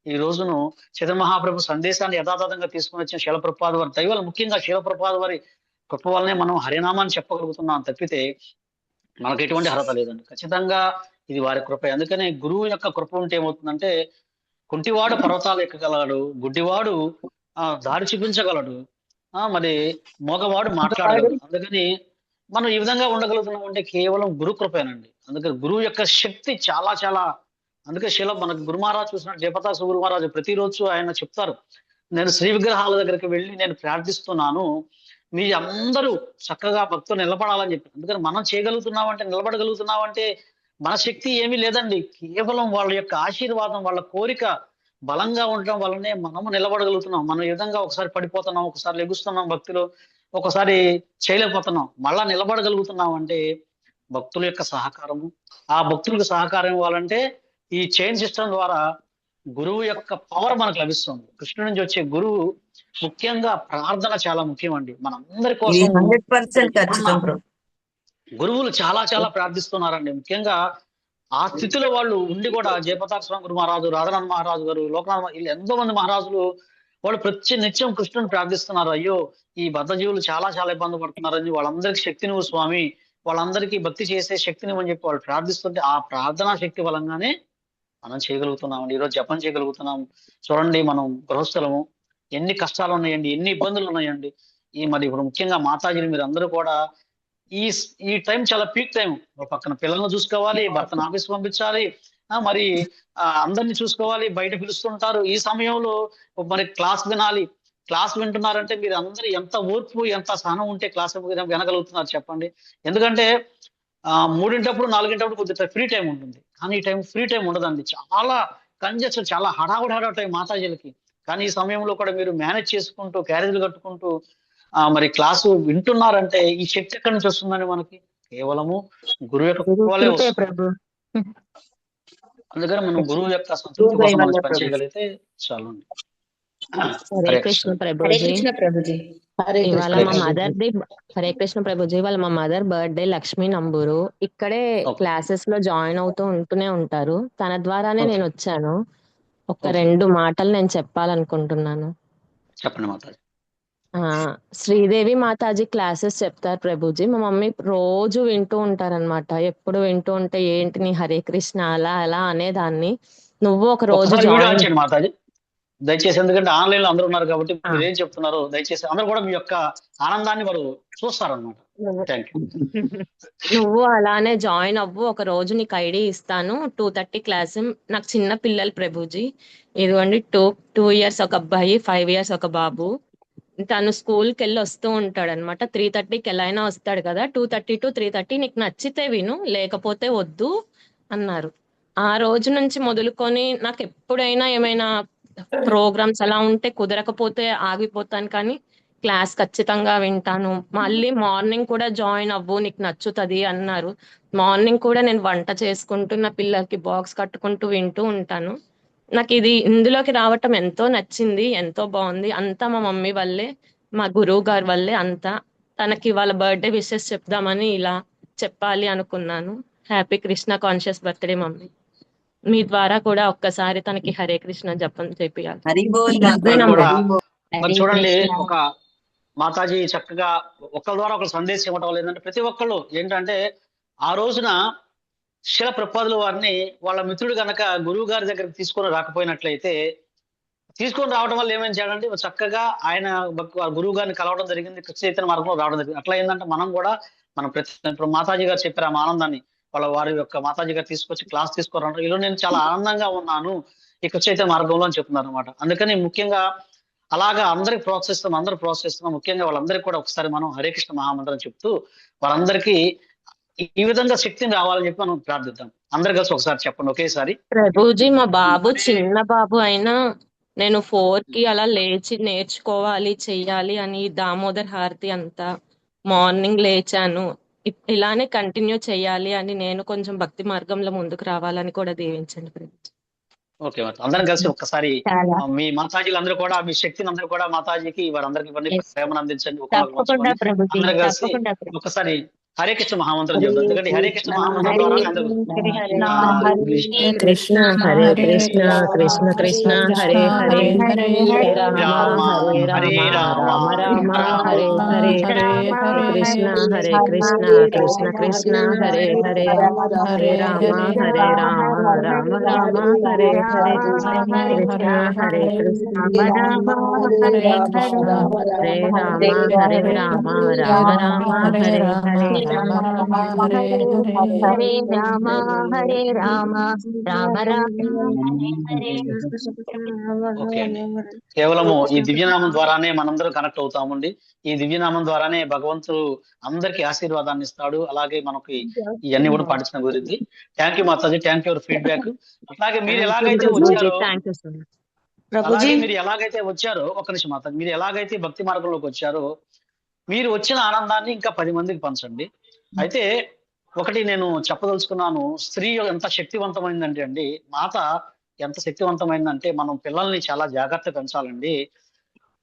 ఈ రోజును చైతన్య మహాప్రభు సందేశాన్ని యథాతథంగా తీసుకుని వచ్చిన శీలప్రపాద వారి దైవాలు, ముఖ్యంగా శీలప్రపాద వారి కృప వలనే మనం హరినామాన్ని చెప్పగలుగుతున్నాం తప్పితే మనకు ఎటువంటి అర్హత లేదండి. ఖచ్చితంగా ఇది వారి కృప. అందుకనే గురువు యొక్క కృప ఉంటే ఏమవుతుందంటే కుంటివాడు పర్వతాలు ఎక్కగలడు, గుడ్డివాడు దారి చూపించగలడు, మరి మోగవాడు మాట్లాడగలడు. అందుకని మనం ఈ విధంగా ఉండగలుగుతున్నాం అంటే కేవలం గురు కృపేనండి. అందుకని గురువు యొక్క శక్తి చాలా చాలా. అందుకే మనకు గురు మహారాజు చూసినట్టు జయప్రకాశ్ గురు మహారాజు ప్రతిరోజు ఆయన చెప్తారు, నేను శ్రీ విగ్రహాల దగ్గరికి వెళ్ళి నేను ప్రార్థిస్తున్నాను, మీ అందరూ చక్కగా భక్తులు నిలబడాలని చెప్పి. అందుకని మనం చేయగలుగుతున్నామంటే, నిలబడగలుగుతున్నామంటే మన శక్తి ఏమీ లేదండి. కేవలం వాళ్ళ యొక్క ఆశీర్వాదం, వాళ్ళ కోరిక బలంగా ఉండటం వల్లనే మనము నిలబడగలుగుతున్నాం. మనం ఈ విధంగా ఒకసారి పడిపోతున్నాం, ఒకసారి లెగుస్తున్నాం భక్తులు, ఒకసారి చేయలేకపోతున్నాం, మళ్ళా నిలబడగలుగుతున్నాం అంటే భక్తుల యొక్క సహకారము. ఆ భక్తులకు సహకారం ఇవ్వాలంటే ఈ చైన్ సిస్టమ్ ద్వారా గురువు యొక్క పవర్ మనకు లభిస్తుంది. కృష్ణుడి నుంచి వచ్చే గురువు ముఖ్యంగా ప్రార్థన చాలా ముఖ్యం అండి మనందరి కోసం. 100% గురువులు చాలా చాలా ప్రార్థిస్తున్నారండి. ముఖ్యంగా ఆ స్థితిలో వాళ్ళు ఉండి కూడా జయప్రతాప్ స్వామి గురు మహారాజు, రాధానాథ్ మహారాజు గారు, లోకనాథ్, వీళ్ళు ఎంతో మంది మహారాజులు వాళ్ళు ప్రతి నిత్యం కృష్ణుని ప్రార్థిస్తున్నారు. అయ్యో ఈ బద్ధజీవులు చాలా చాలా ఇబ్బంది పడుతున్నారని, వాళ్ళందరికీ శక్తి నువ్వు స్వామి, వాళ్ళందరికీ భక్తి చేసే శక్తిని అని చెప్పి వాళ్ళు ప్రార్థిస్తుంటే ఆ ప్రార్థనా శక్తి బలంగానే మనం చేయగలుగుతున్నామండి. ఈరోజు జపం చేయగలుగుతున్నాం. చూడండి, మనం గృహస్థలము, ఎన్ని కష్టాలు ఉన్నాయండి, ఎన్ని ఇబ్బందులు ఉన్నాయండి. మరి ఇప్పుడు ముఖ్యంగా మాతాజీలు మీరు అందరూ కూడా ఈ టైం చాలా పీక్ టైం. పక్కన పిల్లలను చూసుకోవాలి, భర్తను ఆఫీస్ పంపించాలి, మరి అందరినీ చూసుకోవాలి, బయట పిలుస్తుంటారు. ఈ సమయంలో మరి క్లాస్ వినాలి. క్లాస్ వింటున్నారంటే మీరు అందరూ ఎంత ఓర్పు ఎంత సహనం ఉంటే క్లాస్ వినగలుగుతున్నారు చెప్పండి. ఎందుకంటే 3 4 కొద్దిగా ఫ్రీ టైం ఉంటుంది, కానీ ఈ టైం ఫ్రీ టైం ఉండదండి. చాలా కంజెషన్, చాలా హడావుడి టైం మాతాజీలకి. కానీ ఈ సమయంలో కూడా మీరు మేనేజ్ చేసుకుంటూ క్యారేజీలు కట్టుకుంటూ మరి క్లాసు వింటున్నారంటే ఈ శక్తి ఎక్కడి నుంచి వస్తుందండి మనకి? కేవలము గురువు యొక్క కృపవలే వస్తుంది. అందుకని మనం గురువు యొక్క సంతృప్తి కోసం మనం పనిచేయగలిగితే చాలు. హరే కృష్ణ ప్రభుజీ. ఇవాళ మా మదర్ది హరే కృష్ణ ప్రభుజీ, ఇవాళ మా మదర్ బర్త్డే లక్ష్మీ నంబూరు. ఇక్కడే క్లాసెస్ లో జాయిన్ అవుతూ ఉంటూనే ఉంటారు. తన ద్వారానే నేను వచ్చాను. ఒక 2 మాటలు నేను చెప్పాలనుకుంటున్నాను. చెప్పండి మాతాజీ. శ్రీదేవి మాతాజీ క్లాసెస్ చెప్తారు ప్రభుజీ. మా మమ్మీ రోజు వింటూ ఉంటారనమాట. ఎప్పుడు వింటూ ఉంటే ఏంటి నీ హరే కృష్ణ అలా అలా అనేదాన్ని. నువ్వు ఒక రోజు మాతాజీ దయచేసి, ఎందుకంటే ఆన్లైన్ లో అందరూ ఉన్నారు కాబట్టి మీరు ఏం చెప్తున్నారు దయచేసి అందరూ కూడా మీ యొక్క ఆనందాన్ని వారు చూస్తారనమాట. నువ్వు అలానే జాయిన్ అవ్వు. ఒక రోజు నీకు ఐడి ఇస్తాను. 2:30 క్లాస్. నాకు చిన్న పిల్లలు ప్రభుజీ. ఇదిగోండి 2 years ఒక అబ్బాయి, 5 years ఒక బాబు. తను స్కూల్కి వెళ్ళి వస్తూ ఉంటాడు అనమాట. 3:30కి ఎలా అయినా వస్తాడు కదా. 2:30 to 3:30 నీకు నచ్చితే విను, లేకపోతే వద్దు అన్నారు. ఆ రోజు నుంచి మొదలుకొని నాకు ఎప్పుడైనా ఏమైనా ప్రోగ్రామ్స్ అలా ఉంటే కుదరకపోతే ఆగిపోతాను, కానీ క్లాస్ ఖచ్చితంగా వింటాను. మళ్ళీ మార్నింగ్ కూడా జాయిన్ అవ్వు, నీకు నచ్చుతుంది అన్నారు. మార్నింగ్ కూడా నేను వంట చేసుకుంటూ నా పిల్లలకి బాక్స్ కట్టుకుంటూ వింటూ ఉంటాను. నాకు ఇది ఇందులోకి రావటం ఎంతో నచ్చింది, ఎంతో బాగుంది. అంతా మా మమ్మీ వల్లే, మా గురువు గారి వల్లే అంతా. తనకి వాళ్ళ బర్త్డే విషెస్ చెప్దామని ఇలా చెప్పాలి అనుకున్నాను. Happy Krishna conscious birthday mummy. మీ ద్వారా కూడా ఒక్కసారి తనకి హరే కృష్ణ జపం చేపియాలి. హరి బోల్ తను కూడా మరి హరే చూడండి, కృష్ణ. ఒక మాతాజీ చక్కగా ఒకరి ద్వారా ఒక సందేశం ఇవ్వటం లేదంటే ప్రతి ఒక్కళ్ళు ఏంటంటే ఆ రోజున శిల ప్రపాదుల వారిని వాళ్ళ మిత్రుడు గనక గురువు గారి దగ్గరికి తీసుకొని రాకపోయినట్లయితే, తీసుకొని రావడం వల్ల ఏమేం చేయాలంటే చక్కగా ఆయన గురువు గారిని కలవడం జరిగింది, కృష్ణ చైతన్య మార్గంలో రావడం జరిగింది. అట్లా ఏంటంటే మనం కూడా మనం ఇప్పుడు మాతాజీ గారు చెప్పారు ఆ ఆనందాన్ని, వారి యొక్క మాతాజీ గారు తీసుకొచ్చి క్లాస్ తీసుకోరంటారు, ఇలా నేను చాలా ఆనందంగా ఉన్నాను ఈ కృష్ణ చైతన్య మార్గంలో అని చెప్తున్నారు అనమాట. అందుకని ముఖ్యంగా అలాగా అందరికి ప్రోత్సహిస్తున్నాం. ముఖ్యంగా వాళ్ళందరికీ కూడా ఒకసారి మనం హరే కృష్ణ మహామంత్రం చెప్తూ వారందరికీ ఈ విధంగా శక్తిని రావాలని చెప్పి మనం ప్రార్థిద్దాం. అందరు కలిసి ఒకసారి చెప్పండి ఒకేసారి. ప్రభుజీ మా బాబు చిన్న బాబు అయినా నేను 4కి అలా లేచి నేర్చుకోవాలి చెయ్యాలి అని దామోదర్ హారతి అంతా మార్నింగ్ లేచాను. ఇలానే కంటిన్యూ చెయ్యాలి అని నేను కొంచెం భక్తి మార్గంలో ముందుకు రావాలని కూడా దీవించండి ప్రభుజీ. ఓకే, అందరం కలిసి ఒక్కసారి చాలా మీ మాతాజీలు అందరూ కూడా మీ శక్తిని అందరూ కూడా మాతాజీకి వారందరికీ ఇవన్నీ Yes. ప్రేమను అందించండి. తప్పకుండా ప్రభుజీ, అందరం కలిసి తప్పకుండా ప్రభుజీ. ఒక్కసారి హరే కృష్ణ మహామంత్రం చెప్తాం. ఎందుకంటే హరే కృష్ణ మహామంత్రం ద్వారా అందరూ కృష్ణ హరే కృష్ణ కృష్ణ కృష్ణ హరే హరే హరే రామ హరే రామ రామ రామ హరే హరే కృష్ణ హరే కృష్ణ కృష్ణ కృష్ణ హరే హరే హరే రామ హరే రామ రామ రామ హరే హరే కృష్ణ హరే కృష్ణ రామ హరే కృష్ణ హరే రామ హరే రామ రామ రామ హరే హరే హరే రామ హరే రామ రామ రామ హరే హరే. ఓకే అండి, కేవలము ఈ దివ్యనామం ద్వారానే మనందరం కనెక్ట్ అవుతామండి. ఈ దివ్యనామం ద్వారానే భగవంతుడు అందరికి ఆశీర్వాదాన్ని ఇస్తాడు. అలాగే మనకి ఇవన్నీ కూడా పాటించిన గురించి thank you Mataji, thank you for feedback. అట్లాగే మీరు ఎలాగైతే వచ్చారో ఒక నిమిషం మాతాజీ, మీరు ఎలాగైతే భక్తి మార్గంలోకి వచ్చారో మీరు వచ్చిన ఆనందాన్ని ఇంకా 10 మందికి పంచండి. అయితే ఒకటి నేను చెప్పదలుచుకున్నాను, స్త్రీ ఎంత శక్తివంతమైందంటే అండి, మాత ఎంత శక్తివంతమైందంటే మనం పిల్లల్ని చాలా జాగ్రత్తగా పెంచాలండి.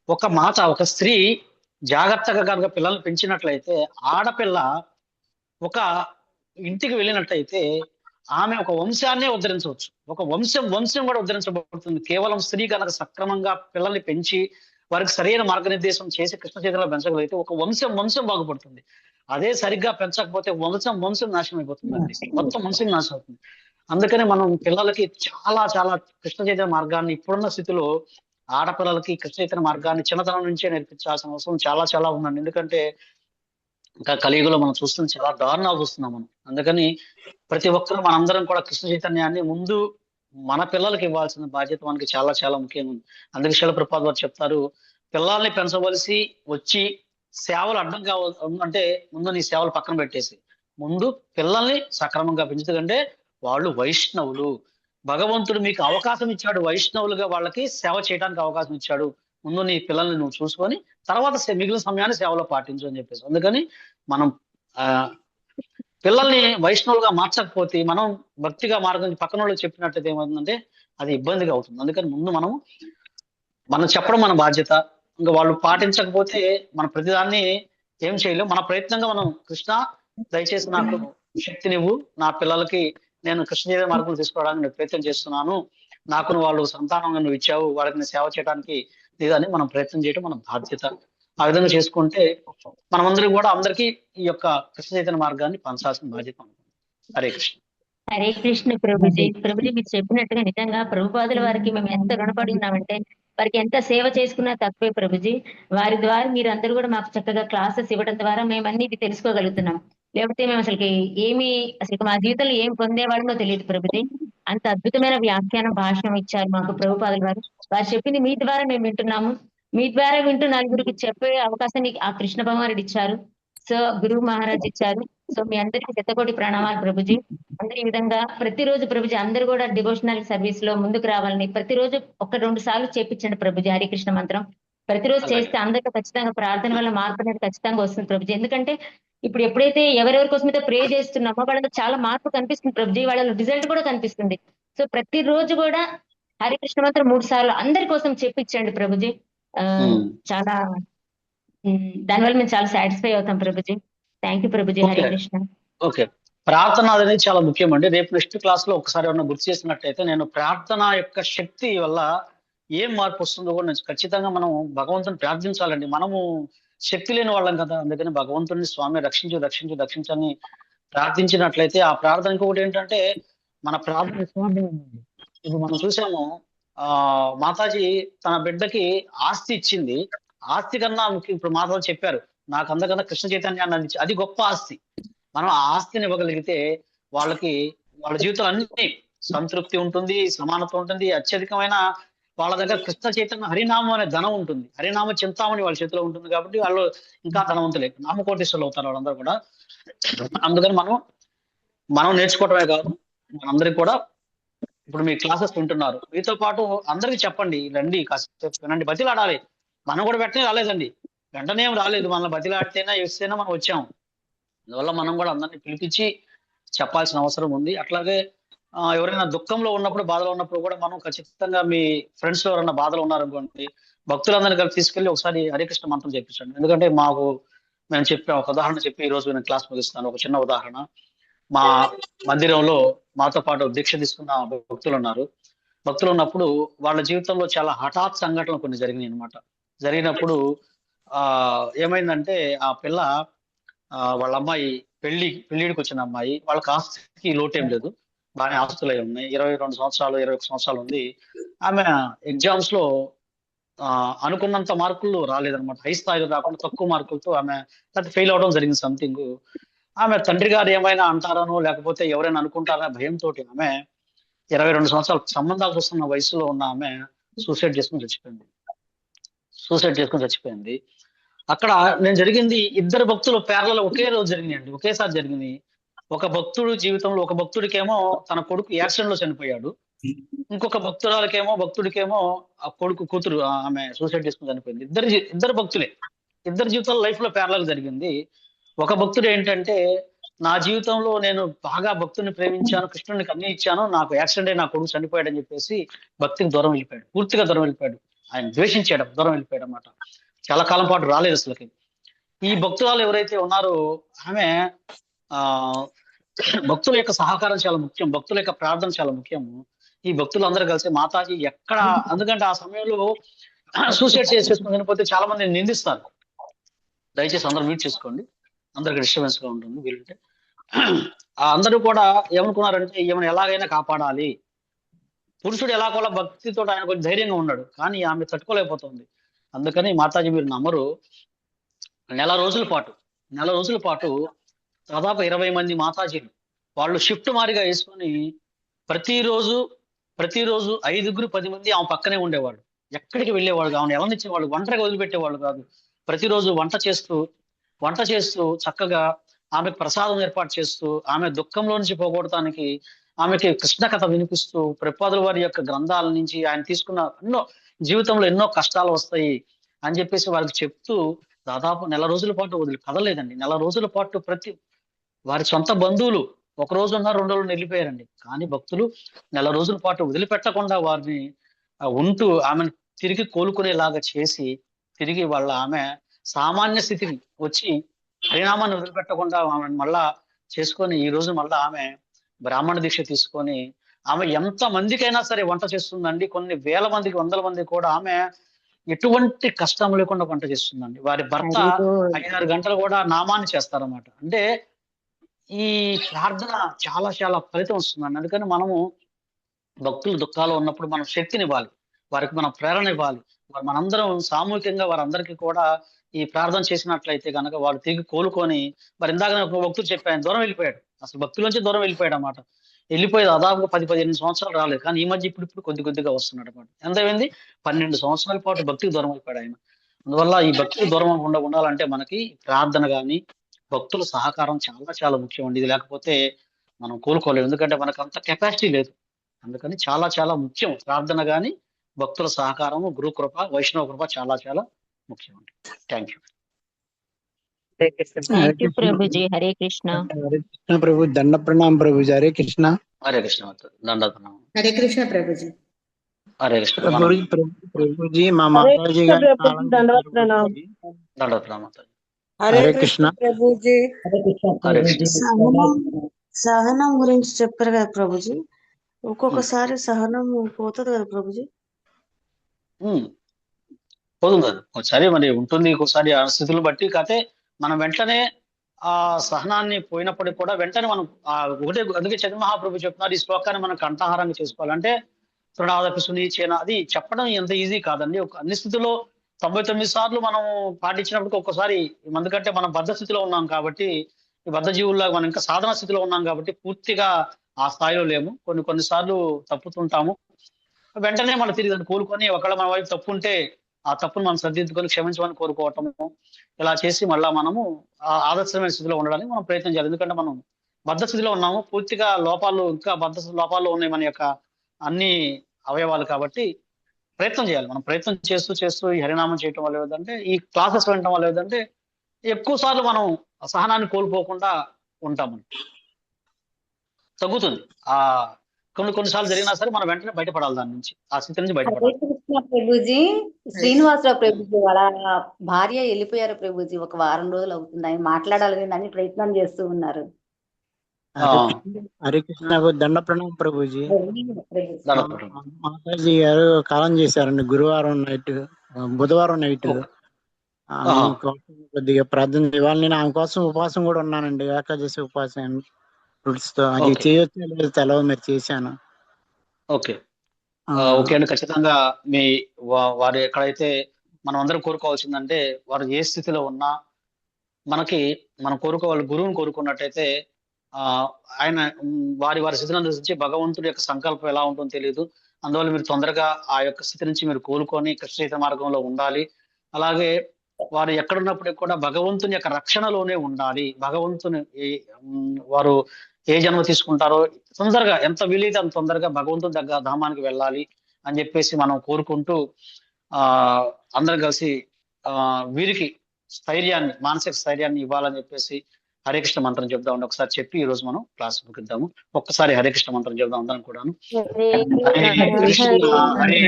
ఒక స్త్రీ జాగ్రత్తగా కనుక పిల్లల్ని పెంచినట్లయితే, ఆడపిల్ల ఒక ఇంటికి వెళ్ళినట్టయితే ఆమె ఒక వంశాన్నే ఉద్ధరించవచ్చు, ఒక వంశం కూడా ఉద్ధరించబడుతుంది. కేవలం స్త్రీ కనుక సక్రమంగా పిల్లల్ని పెంచి వారికి సరైన మార్గనిర్దేశం చేసి కృష్ణ చైతన్యంలో పెంచగలిగితే ఒక వంశం బాగుపడుతుంది. అదే సరిగ్గా పెంచకపోతే వంశం నాశనం అయిపోతుందండి, మొత్తం వంశం నాశనం అవుతుంది. అందుకని మనం పిల్లలకి చాలా చాలా కృష్ణ చైతన్య మార్గాన్ని ఇప్పుడున్న స్థితిలో ఆడపిల్లలకి కృష్ణ చైతన్య మార్గాన్ని చిన్నతనం నుంచే నేర్పించాల్సిన అవసరం చాలా చాలా ఉందండి. ఎందుకంటే ఇంకా కలియుగంలో మనం చూస్తున్న చాలా దారుణాలు చూస్తున్నాం మనం. అందుకని ప్రతి ఒక్కరూ మనందరం కూడా కృష్ణ చైతన్యాన్ని ముందు మన పిల్లలకి ఇవ్వాల్సిన బాధ్యత మనకి చాలా చాలా ముఖ్యంగా ఉంది. అందుకే శిల ప్రభుపాదులు వారు చెప్తారు, పిల్లల్ని పెంచవలసి వచ్చి సేవలు అడ్డం అంటే ముందు నీ సేవలు పక్కన పెట్టేసి ముందు పిల్లల్ని సక్రమంగా పెంచుతుందంటే వాళ్ళు వైష్ణవులు, భగవంతుడు మీకు అవకాశం ఇచ్చాడు, వైష్ణవులుగా వాళ్ళకి సేవ చేయడానికి అవకాశం ఇచ్చాడు. ముందు నీ పిల్లల్ని నువ్వు చూసుకొని తర్వాత మిగిలిన సమయాన్ని సేవలో పాటించు అని చెప్పేసి. అందుకని మనం పిల్లల్ని వైష్ణవులుగా మార్చకపోతే మనం భక్తిగా మార్గం పక్కన వాళ్ళకి చెప్పినట్టయితే ఏమవుతుందంటే అది ఇబ్బందిగా అవుతుంది. అందుకని ముందు మనం చెప్పడం మన బాధ్యత. ఇంకా వాళ్ళు పాటించకపోతే మన ప్రతిదాన్ని ఏం చేయలేం. మన ప్రయత్నంగా మనం కృష్ణ దయచేసి నాకు శక్తినివ్వు, నా పిల్లలకి నేను కృష్ణ చైతన్య మార్గం తీసుకోవడానికి నేను ప్రయత్నం చేస్తున్నాను, నాకు వాళ్ళు సంతానంగా నువ్వు ఇచ్చావు, వాళ్ళకి నేను సేవ చేయడానికి లేదని మనం ప్రయత్నం చేయడం మన బాధ్యత. ఆ విధంగా చేసుకుంటే మనమందరం కూడా అందరికీ ఈ యొక్క కృష్ణ చైతన్య మార్గాన్ని పంచాల్సిన బాధ్యత ఉంటుంది. హరే కృష్ణ. హరే కృష్ణ ప్రభుజీ. మీరు చెప్పినట్టుగా నిజంగా ప్రభుపాదుల వారికి మేము ఎంత రుణపడి ఉన్నామంటే, వారికి ఎంత సేవ చేసుకున్నా తక్కువే ప్రభుజీ. వారి ద్వారా మీరు అందరూ కూడా మాకు చక్కగా క్లాసెస్ ఇవ్వడం ద్వారా మేము అన్ని ఇది తెలుసుకోగలుగుతున్నాం. లేకపోతే మేము అసలు మా జీవితంలో ఏం పొందేవాళ్ళమో తెలియదు ప్రభుజీ. అంత అద్భుతమైన వ్యాఖ్యానం భాషణం ఇచ్చారు మాకు ప్రభుపాదుల వారు. వారు చెప్పింది మీ ద్వారా మేము వింటున్నాము. మీ ద్వారా వింటూ నలుగురికి చెప్పే అవకాశాన్ని ఆ కృష్ణ భగవానుడు ఇచ్చారు. సో గురువు మహారాజ్ ఇచ్చారు. సో మీ అందరికీ శతకోటి ప్రణామాలు ప్రభుజీ. అందరు ఈ విధంగా ప్రతిరోజు ప్రభుజీ అందరూ కూడా డివోషనల్ సర్వీస్ లో ముందుకు రావాలని ప్రతిరోజు 1-2 సార్లు చేపించండి ప్రభుజీ హరికృష్ణ మంత్రం. ప్రతిరోజు చేస్తే అందరికీ ఖచ్చితంగా ప్రార్థన వల్ల మార్పు అనేది ఖచ్చితంగా వస్తుంది ప్రభుజీ. ఎందుకంటే ఇప్పుడు ఎప్పుడైతే ఎవరెవరి కోసం అయితే ప్రే చేస్తున్నామో వాళ్ళకి చాలా మార్పు కనిపిస్తుంది ప్రభుజీ, వాళ్ళ రిజల్ట్ కూడా కనిపిస్తుంది. సో ప్రతిరోజు కూడా హరికృష్ణ మంత్రం 3 సార్లు అందరి కోసం చెప్పించండి ప్రభుజీ. చాలా దానివల్ల మేము చాలా సాటిస్ఫై అవుతాం Prabhuji. Thank you Prabhuji. Hare Krishna. Okay, ప్రార్థన అనేది చాలా ముఖ్యం అండి. రేపు నెక్స్ట్ క్లాస్ లో ఒకసారి ఏమన్నా గుర్తు చేసినట్టయితే, నేను ప్రార్థన యొక్క శక్తి వల్ల ఏం మార్పు వస్తుందో కూడా నేను ఖచ్చితంగా మనం భగవంతుని ప్రార్థించాలండి. మనము శక్తి లేని వాళ్ళం కదా, అందుకని భగవంతుని స్వామి రక్షించు రక్షించు రక్షించని ప్రార్థించినట్లయితే ఆ ప్రార్థన ఇంకొకటి ఏంటంటే మన ప్రార్థన ఇప్పుడు మనం చూసాము, మాతాజీ తన బిడ్డకి ఆస్తి ఇచ్చింది. ఆస్తి కన్నా ముఖ్యం, ఇప్పుడు మాతాజీ చెప్పారు నాకు అందకన్నా కృష్ణ చైతన్యాన్ని అందించి, అది గొప్ప ఆస్తి. మనం ఆ ఆస్తిని ఇవ్వగలిగితే వాళ్ళకి వాళ్ళ జీవితం అన్ని సంతృప్తి ఉంటుంది, సమానత్వం ఉంటుంది. అత్యధికమైన వాళ్ళ దగ్గర కృష్ణ చైతన్య హరినామం అనే ధనం ఉంటుంది, హరినామ చింతామణి వాళ్ళ చేతిలో ఉంటుంది. కాబట్టి వాళ్ళు ఇంకా ధనవంతులే, నామకోటేశ్వరులు అవుతారు వాళ్ళందరూ కూడా. అందుకని మనం నేర్చుకోవటమే కాదు, మనందరికి కూడా ఇప్పుడు మీ క్లాసెస్ వింటున్నారు, మీతో పాటు అందరికి చెప్పండి, రండి కాసేపు వినండి, బతిలాడాలి. మనం కూడా వెంటనే రాలేదండి, వెంటనే ఏం రాలేదు, మనల్ని బతిలాడితేనా ఇస్తేనా మనం వచ్చాము. అందువల్ల మనం కూడా అందరినీ పిలిపించి చెప్పాల్సిన అవసరం ఉంది. అట్లాగే ఎవరైనా దుఃఖంలో ఉన్నప్పుడు, బాధలో ఉన్నప్పుడు కూడా మనం ఖచ్చితంగా మీ ఫ్రెండ్స్ ఎవరైనా బాధలో ఉన్నారనుకోండి, భక్తులందరినీ కలిపి తీసుకెళ్ళి ఒకసారి హరే కృష్ణ మంత్రం చెప్పించండి. ఎందుకంటే మేము చెప్పాం, ఒక ఉదాహరణ చెప్పి ఈ రోజు నేను క్లాస్ ముగిస్తాను. ఒక చిన్న ఉదాహరణ, మా మందిరంలో మాతో పాటు దీక్ష తీసుకున్న భక్తులు ఉన్నారు. భక్తులు ఉన్నప్పుడు వాళ్ళ జీవితంలో చాలా హఠాత్ సంఘటనలు కొన్ని జరిగినాయి అనమాట. ఏమైందంటే ఆ పిల్ల వాళ్ళ అమ్మాయి పెళ్లిడికి వచ్చిన అమ్మాయి, వాళ్ళకి ఆస్తికి లోటేం లేదు, బాగానే ఆస్తులు అయి ఉన్నాయి. 22 సంవత్సరాలు 21 సంవత్సరాలు ఉంది. ఆమె ఎగ్జామ్స్ లో అనుకున్నంత మార్కులు రాలేదన్నమాట. హై స్థాయిలో రాకుండా తక్కువ మార్కులతో ఆమె ఫెయిల్ అవడం జరిగింది సంథింగ్. ఆమె తండ్రి గారు ఏమైనా అంటారనో లేకపోతే ఎవరైనా అనుకుంటారనే భయంతో ఆమె 22 సంవత్సరాలు సంబంధాలు చూస్తున్న వయసులో ఉన్న ఆమె సూసైడ్ చేసుకుని చచ్చిపోయింది. అక్కడ నేను జరిగింది, ఇద్దరు భక్తులు పేర్లలో ఒకే రోజు జరిగినాయండి, ఒకేసారి జరిగింది. ఒక భక్తుడు జీవితంలో, ఒక భక్తుడికేమో తన కొడుకు యాక్సిడెంట్ లో చనిపోయాడు, ఇంకొక భక్తుడికేమో ఆ కొడుకు కూతురు ఆమె సూసైడ్ చేసుకుని చనిపోయింది. ఇద్దరు భక్తులే, ఇద్దరు జీవితాలు లైఫ్ లో పేర్లలు జరిగింది. ఒక భక్తుడు ఏంటంటే, నా జీవితంలో నేను బాగా భక్తుని ప్రేమించాను, కృష్ణునికి అన్ని ఇచ్చాను, నాకు యాక్సిడెంట్ అయి నా కొడుకు చనిపోయాడు అని చెప్పేసి భక్తికి దూరం వెళ్ళిపోయాడు, పూర్తిగా దూరం వెళ్ళిపోయాడు. ఆయన ద్వేషించాడు, దూరం వెళ్ళిపోయాడు అన్నమాట. చాలా కాలం పాటు రాలేదు అసలుకి. ఈ భక్తురాలు ఎవరైతే ఉన్నారో ఆమె భక్తుల యొక్క సహకారం చాలా ముఖ్యం, భక్తుల యొక్క ప్రార్థన చాలా ముఖ్యము. ఈ భక్తులు అందరూ కలిసి మాతాజీ ఎక్కడ, ఎందుకంటే ఆ సమయంలో సూసైడ్ చేసుకుని చనిపోతే చాలా మంది నిందిస్తారు. దయచేసి అందరూ మ్యూట్ చేసుకోండి, అందరికి డిస్టర్బెన్స్ గా ఉంటుంది వీలుంటే. అందరూ కూడా ఏమనుకున్నారంటే ఈమెను ఎలాగైనా కాపాడాలి. పురుషుడు ఎలాగోలా భక్తితో ఆయన కొంచెం ధైర్యంగా ఉన్నాడు, కానీ ఆమె తట్టుకోలేకపోతుంది. అందుకని మాతాజీ మీరు నమ్మరు, నెల రోజుల పాటు దాదాపు 20 మంది మాతాజీలు వాళ్ళు షిఫ్ట్ మారిగా వేసుకొని ప్రతిరోజు 5-10 మంది ఆమె పక్కనే ఉండేవాళ్ళు, ఎక్కడికి వెళ్ళేవాళ్ళు, ఆమెను ఎలనిచ్చేవాళ్ళు, ఒంటరిగా వదిలిపెట్టేవాళ్ళు కాదు. ప్రతిరోజు వంట చేస్తూ చక్కగా ఆమెకు ప్రసాదం ఏర్పాటు చేస్తూ, ఆమె దుఃఖంలో నుంచి పోగొడటానికి ఆమెకి కృష్ణ కథ వినిపిస్తూ, ప్రభుపాదుల వారి యొక్క గ్రంథాల నుంచి ఆయన తీసుకున్న జీవితంలో ఎన్నో కష్టాలు వస్తాయి అని చెప్పేసి వారికి చెప్తూ దాదాపు నెల రోజుల పాటు కదలేదండి. నెల రోజుల పాటు వారి సొంత బంధువులు 1 రోజు ఉన్నా 2 రోజులు వెళ్ళిపోయారండి, కానీ భక్తులు నెల రోజుల పాటు వదిలిపెట్టకుండా వారిని ఉంటూ ఆమెను తిరిగి కోలుకునేలాగా చేసి, తిరిగి ఆమె సామాన్య స్థితికి వచ్చి హరినామాన్ని వదిలిపెట్టకుండా ఆమె మళ్ళా చేసుకొని, ఈ రోజు మళ్ళా ఆమె బ్రాహ్మణ దీక్ష తీసుకొని ఆమె ఎంత మందికైనా సరే వంట చేస్తుందండి. కొన్ని వేల మందికి, వందల మంది కూడా ఆమె ఎటువంటి కష్టం లేకుండా వంట చేస్తుందండి. వారి భర్త 5-6 గంటలు కూడా నామాన్ని చేస్తారన్నమాట. అంటే ఈ ప్రార్థన చాలా చాలా ఫలితం వస్తుందండి. అందుకని మనము భక్తులు దుఃఖాలు ఉన్నప్పుడు మనం శక్తిని ఇవ్వాలి, వారికి మనం ప్రేరణ ఇవ్వాలి. మనందరం సామూహికంగా వారందరికీ కూడా ఈ ప్రార్థన చేసినట్లయితే కనుక వారు తిరిగి కోలుకొని, మరి ఇందాక ఒక భక్తుడు చెప్పాను, దూరం వెళ్ళిపోయాడు, అసలు భక్తుల నుంచి దూరం వెళ్ళిపోయాడు అన్నమాట. వెళ్ళిపోయి దాదాపు 10-15 సంవత్సరాలు రాలేదు, కానీ ఈ మధ్య ఇప్పుడు కొద్దిగా వస్తున్నాడు అనమాట. ఎంతైంది 12 సంవత్సరాల పాటు భక్తికి దూరం అయిపోయాడు ఆయన. అందువల్ల ఈ భక్తికి దూరం ఉండాలంటే మనకి ప్రార్థన కానీ భక్తుల సహకారం చాలా చాలా ముఖ్యం అండి. ఇది లేకపోతే మనం కోలుకోలేము, ఎందుకంటే మనకు అంత కెపాసిటీ లేదు. అందుకని చాలా చాలా ముఖ్యం ప్రార్థన కానీ భక్తుల సహకారము, గురు కృప, వైష్ణవ కృప చాలా చాలా ముఖ్యం అండి. Thank you. ప్రభుజీ. హరే కృష్ణ. హరే కృష్ణ ప్రభు, దండ ప్రణామం ప్రభుజీ. హరే కృష్ణ. హరే కృష్ణ. దండ ప్రణామం. హరే కృష్ణ ప్రభుజీ. హరే కృష్ణ ప్రభుజీ. మా మాతాజీ గారు దండ ప్రణామం. దండ ప్రణామం. హరే కృష్ణ ప్రభుజీ. హరే కృష్ణ. సహనం గురించి చెప్పారు కదా ప్రభుజీ. ఒక్కొక్కసారి సహనం పోతుంది కదా ప్రభుజీ. పోతుంది కదా, ఒకసారి మరి ఉంటుంది, ఒకసారి ఆ స్థితులను బట్టి. కాకపోతే మనం వెంటనే ఆ సహనాన్ని పోయినప్పటికి కూడా వెంటనే మనం ఒకటే. అందుకే చంద్రమహాప్రభు చెప్తున్నారు, ఈ శ్లోకాన్ని మనం కంఠాహారంగా చేసుకోవాలంటే తృణాదపి సునీచేన, అది చెప్పడం ఎంత ఈజీ కాదండి. అన్ని స్థితుల్లో 99 సార్లు మనం పాటించినప్పటికీ ఒక్కసారి, ఎందుకంటే మనం బద్ధ స్థితిలో ఉన్నాం కాబట్టి, ఈ బద్ధ జీవుల్లాగా మనం ఇంకా సాధన స్థితిలో ఉన్నాం కాబట్టి పూర్తిగా ఆ స్థాయిలో లేము. కొన్నిసార్లు తప్పుతుంటాము. వెంటనే మనం తిరిగి దాన్ని కోలుకొని, ఒకవేళ మన వైపు తప్పు ఉంటే ఆ తప్పును మనం సరిదిద్దుకొని క్షమించమని కోరుకోవటము, ఇలా చేసి మళ్ళా మనము ఆదర్శమైన స్థితిలో ఉండడానికి మనం ప్రయత్నం చేయాలి. ఎందుకంటే మనం బద్ధ స్థితిలో ఉన్నాము, పూర్తిగా లోపాలు, ఇంకా లోపాల్లో ఉన్నాయి మన యొక్క అన్ని అవయవాలు. కాబట్టి ప్రయత్నం చేయాలి. మనం ప్రయత్నం చేస్తూ ఈ హరినామం చేయటం వల్ల ఏదంటే, ఈ క్లాసెస్ వినటం వల్ల ఏదంటే ఎక్కువ సార్లు మనం సహనాన్ని కోల్పోకుండా ఉంటాము, తగ్గుతుంది. కొన్నిసార్లు జరిగినా సరే మనం వెంటనే బయటపడాలి, దాని నుంచి, ఆ స్థితి నుంచి బయటపడాలి. ప్రభుజీ, శ్రీనివాసరావు ప్రభుజీ వాళ్ళ భార్య వెళ్ళిపోయారు ప్రభుజీ. ఒక వారం రోజులు అవుతుంది. ఆయన మాట్లాడాలని అని ప్రయత్నం చేస్తూ ఉన్నారు. హరే కృష్ణ దండ ప్రణామం ప్రభుజీ. మాతాజీ గారు కాలం చేశారండి గురువారం నైట్, బుధవారం నైట్. కొద్దిగా ప్రార్థన చేయాలి. నేను ఆమె కోసం ఉపవాసం కూడా ఉన్నానండి, ఏకాదశి ఉపవాసం ఫ్రూట్స్ తో. అది చేయొచ్చు లేదు తెలవ, మీరు చేశాను. ఓకే అండి, ఖచ్చితంగా మీ వారు ఎక్కడైతే మనం అందరం కోరుకోవాల్సిందంటే, వారు ఏ స్థితిలో ఉన్నా మనం కోరుకోవాలి, గురువుని కోరుకున్నట్టయితే ఆయన వారి స్థితిని అనుసరించి భగవంతుడి యొక్క సంకల్పం ఎలా ఉంటుందో తెలియదు. అందువల్ల మీరు తొందరగా ఆ యొక్క స్థితి నుంచి మీరు కోలుకొని కృష్ణ మార్గంలో ఉండాలి. అలాగే వారు ఎక్కడున్నప్పటికీ కూడా భగవంతుని యొక్క రక్షణలోనే ఉండాలి. వారు ఏ జన్మ తీసుకుంటారో తొందరగా, ఎంత వీలైతే అంత తొందరగా భగవంతుని దగ్గర ధామానికి వెళ్ళాలి అని చెప్పేసి మనం కోరుకుంటూ అందరం కలిసి వీరికి స్థైర్యాన్ని, మానసిక స్థైర్యాన్ని ఇవ్వాలని చెప్పేసి హరే కృష్ణ మంత్రం చెప్దాం. ఒకసారి చెప్పి ఈ రోజు మనం క్లాస్ ముగిద్దాము. ఒక్కసారి హరే కృష్ణ మంత్రం చెప్దాం అందరం కూడాను. Hare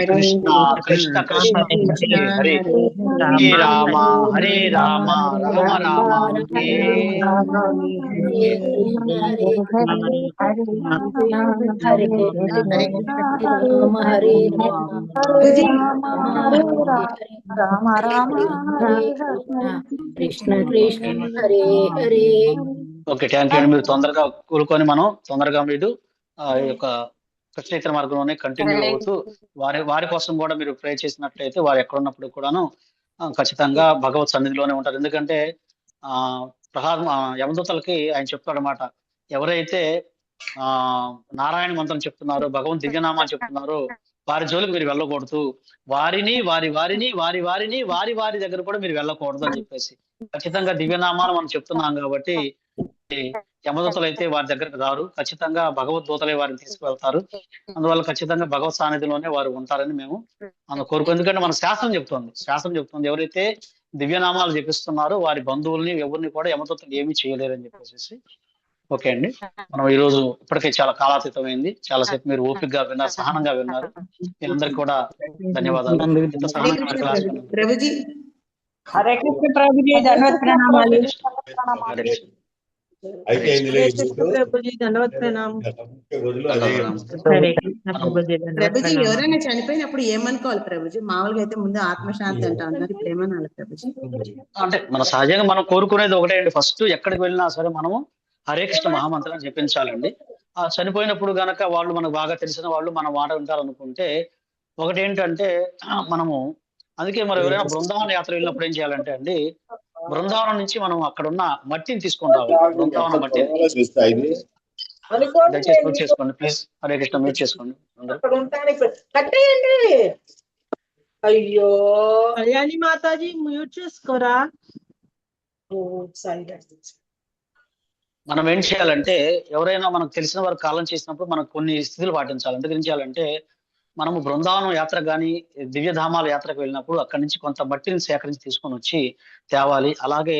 Krishna Krishna Krishna Hare Hare, Hare Rama Hare Rama Rama Rama Hare Krishna Krishna Hare Hare. Okay, thank you అండి. మీరు తొందరగా కోలుకొని మనం తొందరగా మీరు ఈ యొక్క కృష్ణ మార్గంలోనే కంటిన్యూ అవుతూ వారి కోసం కూడా మీరు ప్రే చేసినట్లయితే, వారు ఎక్కడున్నప్పుడు కూడాను ఖచ్చితంగా భగవత్ సన్నిధిలోనే ఉంటారు. ఎందుకంటే యమదూతలకి ఆయన చెప్తాడు అన్నమాట, ఎవరైతే నారాయణ మంత్రం చెప్తున్నారో, భగవంత్ దివ్యనామాలు చెప్తున్నారో వారి జోలికి మీరు వెళ్ళకూడదు, వారి దగ్గర కూడా మీరు వెళ్ళకూడదు అని చెప్పేసి. ఖచ్చితంగా దివ్యనామాలు మనం చెప్తున్నాం కాబట్టి యమదూతలు అయితే వారి దగ్గరకు రారు, ఖచ్చితంగా భగవద్దూతలే వారిని తీసుకువెళ్తారు. అందువల్ల ఖచ్చితంగా భగవత్ సాన్నిధిలోనే వారు ఉంటారని మేము కోరుకో. ఎందుకంటే మన శాస్త్రం చెప్తుంది ఎవరైతే దివ్యనామాలు జపిస్తున్నారో వారి బంధువుల్ని ఎవరిని కూడా యమదూతలు ఏమీ చేయలేరని చెప్పేసి. ఓకే అండి, మనం ఈ రోజు ఇప్పటికే చాలా కాలాతీతమైంది. చాలా సేపు మీరు ఓపికగా విన్నారు, సహనంగా విన్నారు. మీరందరికీ కూడా ధన్యవాదాలు. ప్రభుజీ హరే కృష్ణ ప్రభుజీ, ధన్యవాద ప్రణామాలు. ప్రభుజీ ఎవరైనా చనిపోయినప్పుడు ఏమనుకోవాలి ప్రభుజీ? మామూలుగా అయితే ముందు ఆత్మశాంతి అంటా ఉన్నారు, ఇప్పుడు ఏమనాలి ప్రభుజీ? అంటే మన సహజంగా మనం కోరుకునేది ఒకటే అండి, ఫస్ట్ ఎక్కడికి వెళ్ళినా సరే మనము హరే కృష్ణ మహామంత్రాన్ని జపించాలండి. చనిపోయినప్పుడు గనక వాళ్ళు మనకు బాగా తెలిసిన వాళ్ళు మన మాట వింటారనుకుంటే, ఒకటి ఏంటంటే మనము, అందుకే మనం ఎవరైనా బృందావన యాత్ర వెళ్ళినప్పుడు ఏం చేయాలంటే అండి, బృందావనం నుంచి మనం అక్కడ ఉన్న మట్టిని తీసుకొని రావాలి. బృందావనం మట్టిని దయచేసి మ్యూట్ చేసుకోండి ప్లీజ్. హరే కృష్ణ మ్యూట్ చేసుకోండి. అయ్యో కళ్యాణి మాతాజీ మ్యూట్ చేసుకోరా. మనం ఏం చేయాలంటే, ఎవరైనా మనకు తెలిసిన వారు కాలం చేసినప్పుడు మనకు కొన్ని స్థితులు పాటించాలి. ఎందుకు ఏం చేయాలంటే, మనము బృందావనం యాత్ర కానీ దివ్యధామాల యాత్రకు వెళ్ళినప్పుడు అక్కడి నుంచి కొంత మట్టిని సేకరించి తీసుకొని వచ్చి తేవాలి. అలాగే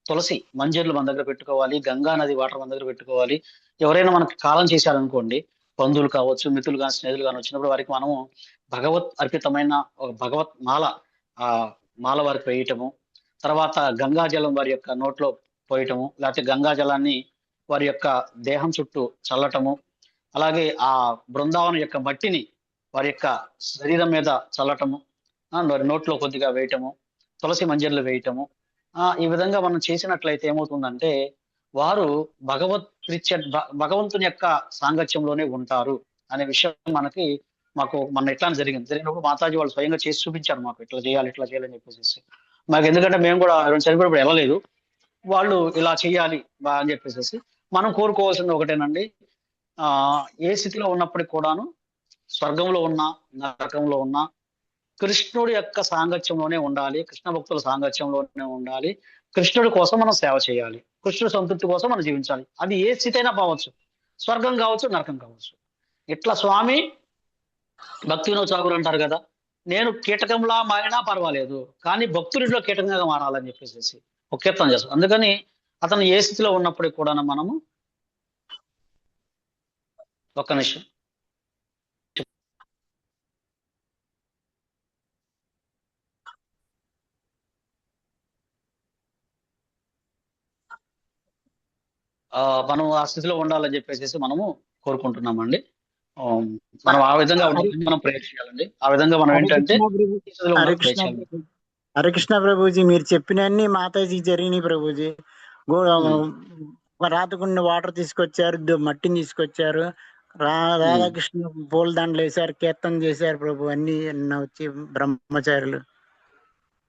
తులసి మంజర్లు మన దగ్గర పెట్టుకోవాలి, గంగా నది వాటర్ మన దగ్గర పెట్టుకోవాలి. ఎవరైనా మనకు కాలం చేశారనుకోండి, బంధువులు కావచ్చు, మిత్రులు కానీ స్నేహితులు కానీ వచ్చినప్పుడు వారికి మనము భగవత్ అర్పితమైన ఒక భగవత్ మాల వారికి వేయటము, తర్వాత గంగాజలం వారి యొక్క నోట్లో పోయటము, లేకపోతే గంగాజలాన్ని వారి యొక్క దేహం చుట్టూ చల్లటము, అలాగే ఆ బృందావనం యొక్క మట్టిని వారి యొక్క శరీరం మీద చల్లటము, వారి నోట్లో కొద్దిగా వేయటము, తులసి మంజర్లు వేయటము, ఈ విధంగా మనం చేసినట్లయితే ఏమవుతుందంటే వారు భగవంతుని యొక్క సాంగత్యంలోనే ఉంటారు అనే విషయం మాకు మన ఎట్లా జరిగినప్పుడు మాతాజీ వాళ్ళు స్వయంగా చేసి చూపించారు, మాకు ఇట్లా చేయాలని చెప్పేసి. మాకు ఎందుకంటే మేము కూడా చనిపోయినప్పుడు వెళ్ళలేదు, వాళ్ళు ఇలా చేయాలి అని చెప్పేసి. మనం కోరుకోవాల్సింది ఒకటేనండి, ఏ స్థితిలో ఉన్నప్పటికీ కూడాను, స్వర్గంలో ఉన్నా నరకంలో ఉన్నా కృష్ణుడి యొక్క సాంగత్యంలోనే ఉండాలి, కృష్ణ భక్తుల సాంగత్యంలోనే ఉండాలి. కృష్ణుడి కోసం మనం సేవ చేయాలి, కృష్ణుడి సంతృప్తి కోసం మనం జీవించాలి. అది ఏ స్థితి అయినా కావచ్చు, స్వర్గం కావచ్చు, నరకం కావచ్చు. ఇట్లా స్వామి భక్తి వినోద్ ఠాకూర్ అంటారు కదా, నేను కీటకంలా మారినా పర్వాలేదు కానీ భక్తుడిలో కీటకంగా మారాలని చెప్పేసి ఒక కీర్తన చేస్తాం. అందుకని అతను ఏ స్థితిలో ఉన్నప్పటికీ కూడా మనము ఒక్క నిమిషం మనం ఆ స్థితిలో ఉండాలని చెప్పేసి మనము కోరుకుంటున్నామండి. మనం ఆ విధంగా మనం ప్రేయర్ చేయాలండి. ఆ విధంగా మనం ఏంటంటే హరే కృష్ణ ప్రభుజీ, మీరు చెప్పినన్ని మాతాజీ జరిగినాయి ప్రభుజీ. రాతకుండా వాటర్ తీసుకొచ్చారు, మట్టిని తీసుకొచ్చారు, రాధాకృష్ణ పూల దండలు వేశారు, కీర్తన చేశారు ప్రభు, అన్ని వచ్చి బ్రహ్మచారులు.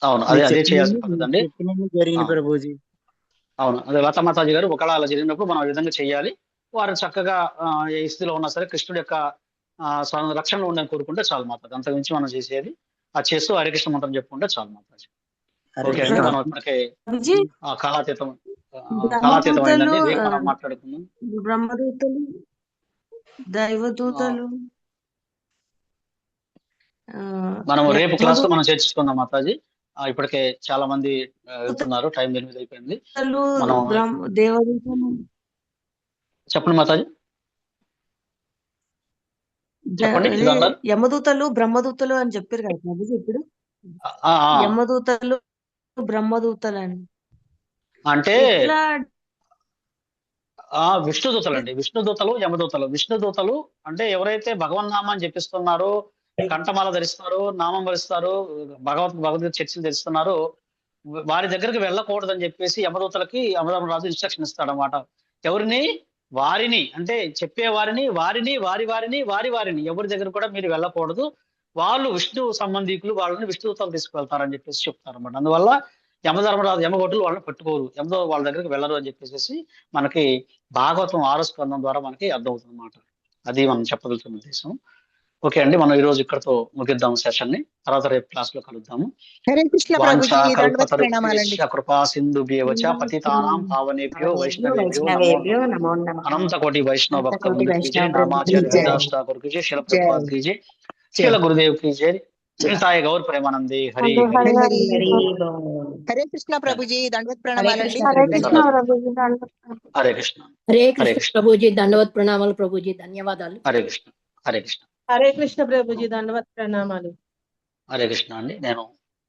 అవును, అదే చేయాల్సి జరిగింది ప్రభుజీ. అవును, అదే లతా మాతాజీ గారు ఒకవేళ అలా జరిగినప్పుడు మనం ఆ విధంగా చేయాలి. వారు చక్కగా ఏ స్థితిలో ఉన్నా సరే కృష్ణుడి యొక్క రక్షణలో ఉండని కోరుకుంటే చాలు మాతాజీ. అంతకుమించి మనం చేసేది అది చేస్తూ హరే కృష్ణ మంత్రం చెప్పుకుంటే చాలు మాతాజీ. ఓకే అండి, మనం ఇప్పటికే కాలాతీతం అయిందండి. రేపు మనం మాట్లాడుకుందాం. బ్రహ్మదూతలు, దైవదూతలు మనం రేపు క్లాస్ లో మనం చర్చించుకుందాం మాతాజీ. ఇప్పటికే చాలా మంది వెళ్తున్నారు, టైం 8 అయిపోయింది. చెప్పండి మాతాజీ, చెప్పండి. యమదూతలు బ్రహ్మదూతలు అని చెప్పారు కదా ప్రభుజీ. ఇప్పుడు యమదూతలు బ్రహ్మదూతలు అంటే విష్ణుదూతలు అండి. విష్ణుదూతలు, యమదూతలు. విష్ణుదూతలు అంటే ఎవరైతే భగవన్నామాన్ని జపిస్తున్నారో, కంఠమాల ధరిస్తారో, నామం ధరిస్తారో, భగవద్గీత చర్చలు ధరిస్తున్నారో వారి దగ్గరికి వెళ్ళకూడదని చెప్పేసి యమదూతలకి యమధర్మరాజు ఇన్స్ట్రక్షన్ ఇస్తాడు అన్నమాట. ఎవరిని? వారిని, అంటే చెప్పేవారిని, వారిని ఎవరి దగ్గర కూడా మీరు వెళ్ళకూడదు, వాళ్ళు విష్ణు సంబంధికులు, వాళ్ళని విష్ణుదూతలు తీసుకువెళ్తారని చెప్పేసి చెప్తారు అన్నమాట. అందువల్ల యమధర్మరాజు యమభటులు వాళ్ళని పట్టుకోరు, వాళ్ళ దగ్గరికి వెళ్ళరు అని చెప్పేసి మనకి భాగవతం 6వ స్కంధం ద్వారా మనకి అర్థమవుతుంది అన్నమాట. అది మనం చెప్పగలుగుతున్న ఉద్దేశం. ఓకే అండి, మనం ఈ రోజు ఇక్కడతో ముగిద్దాం సెషన్ ని. తర్వాత రేపు క్లాస్ లో కలుద్దాము. కృపా సింధుభ్యేవచ పతితానాం పావనేభ్యో వైష్ణవేభ్యో నమో నమః. అనంత కోటి వైష్ణవ భక్త వృంద की जय, नामाचार्य हरिदास ठाकुर की जय, शिल प्रभुपाद की जय, शिल गुरुदेव की जय, चिंताय गौर प्रेमानंदे हरि हरि हरे कृष्ण प्रभुजी, दंडवत प्रणामाలండి. हरे कृष्ण ప్రభుజీ, దండవత్ ప్రణామాలు ప్రభుజీ, ధన్యవాదాలు. హరే కృష్ణ. హరే కృష్ణ. హరే కృష్ణ ప్రభుజీ, దండవత్ ప్రణామాలు. హరే కృష్ణ అండి. నేను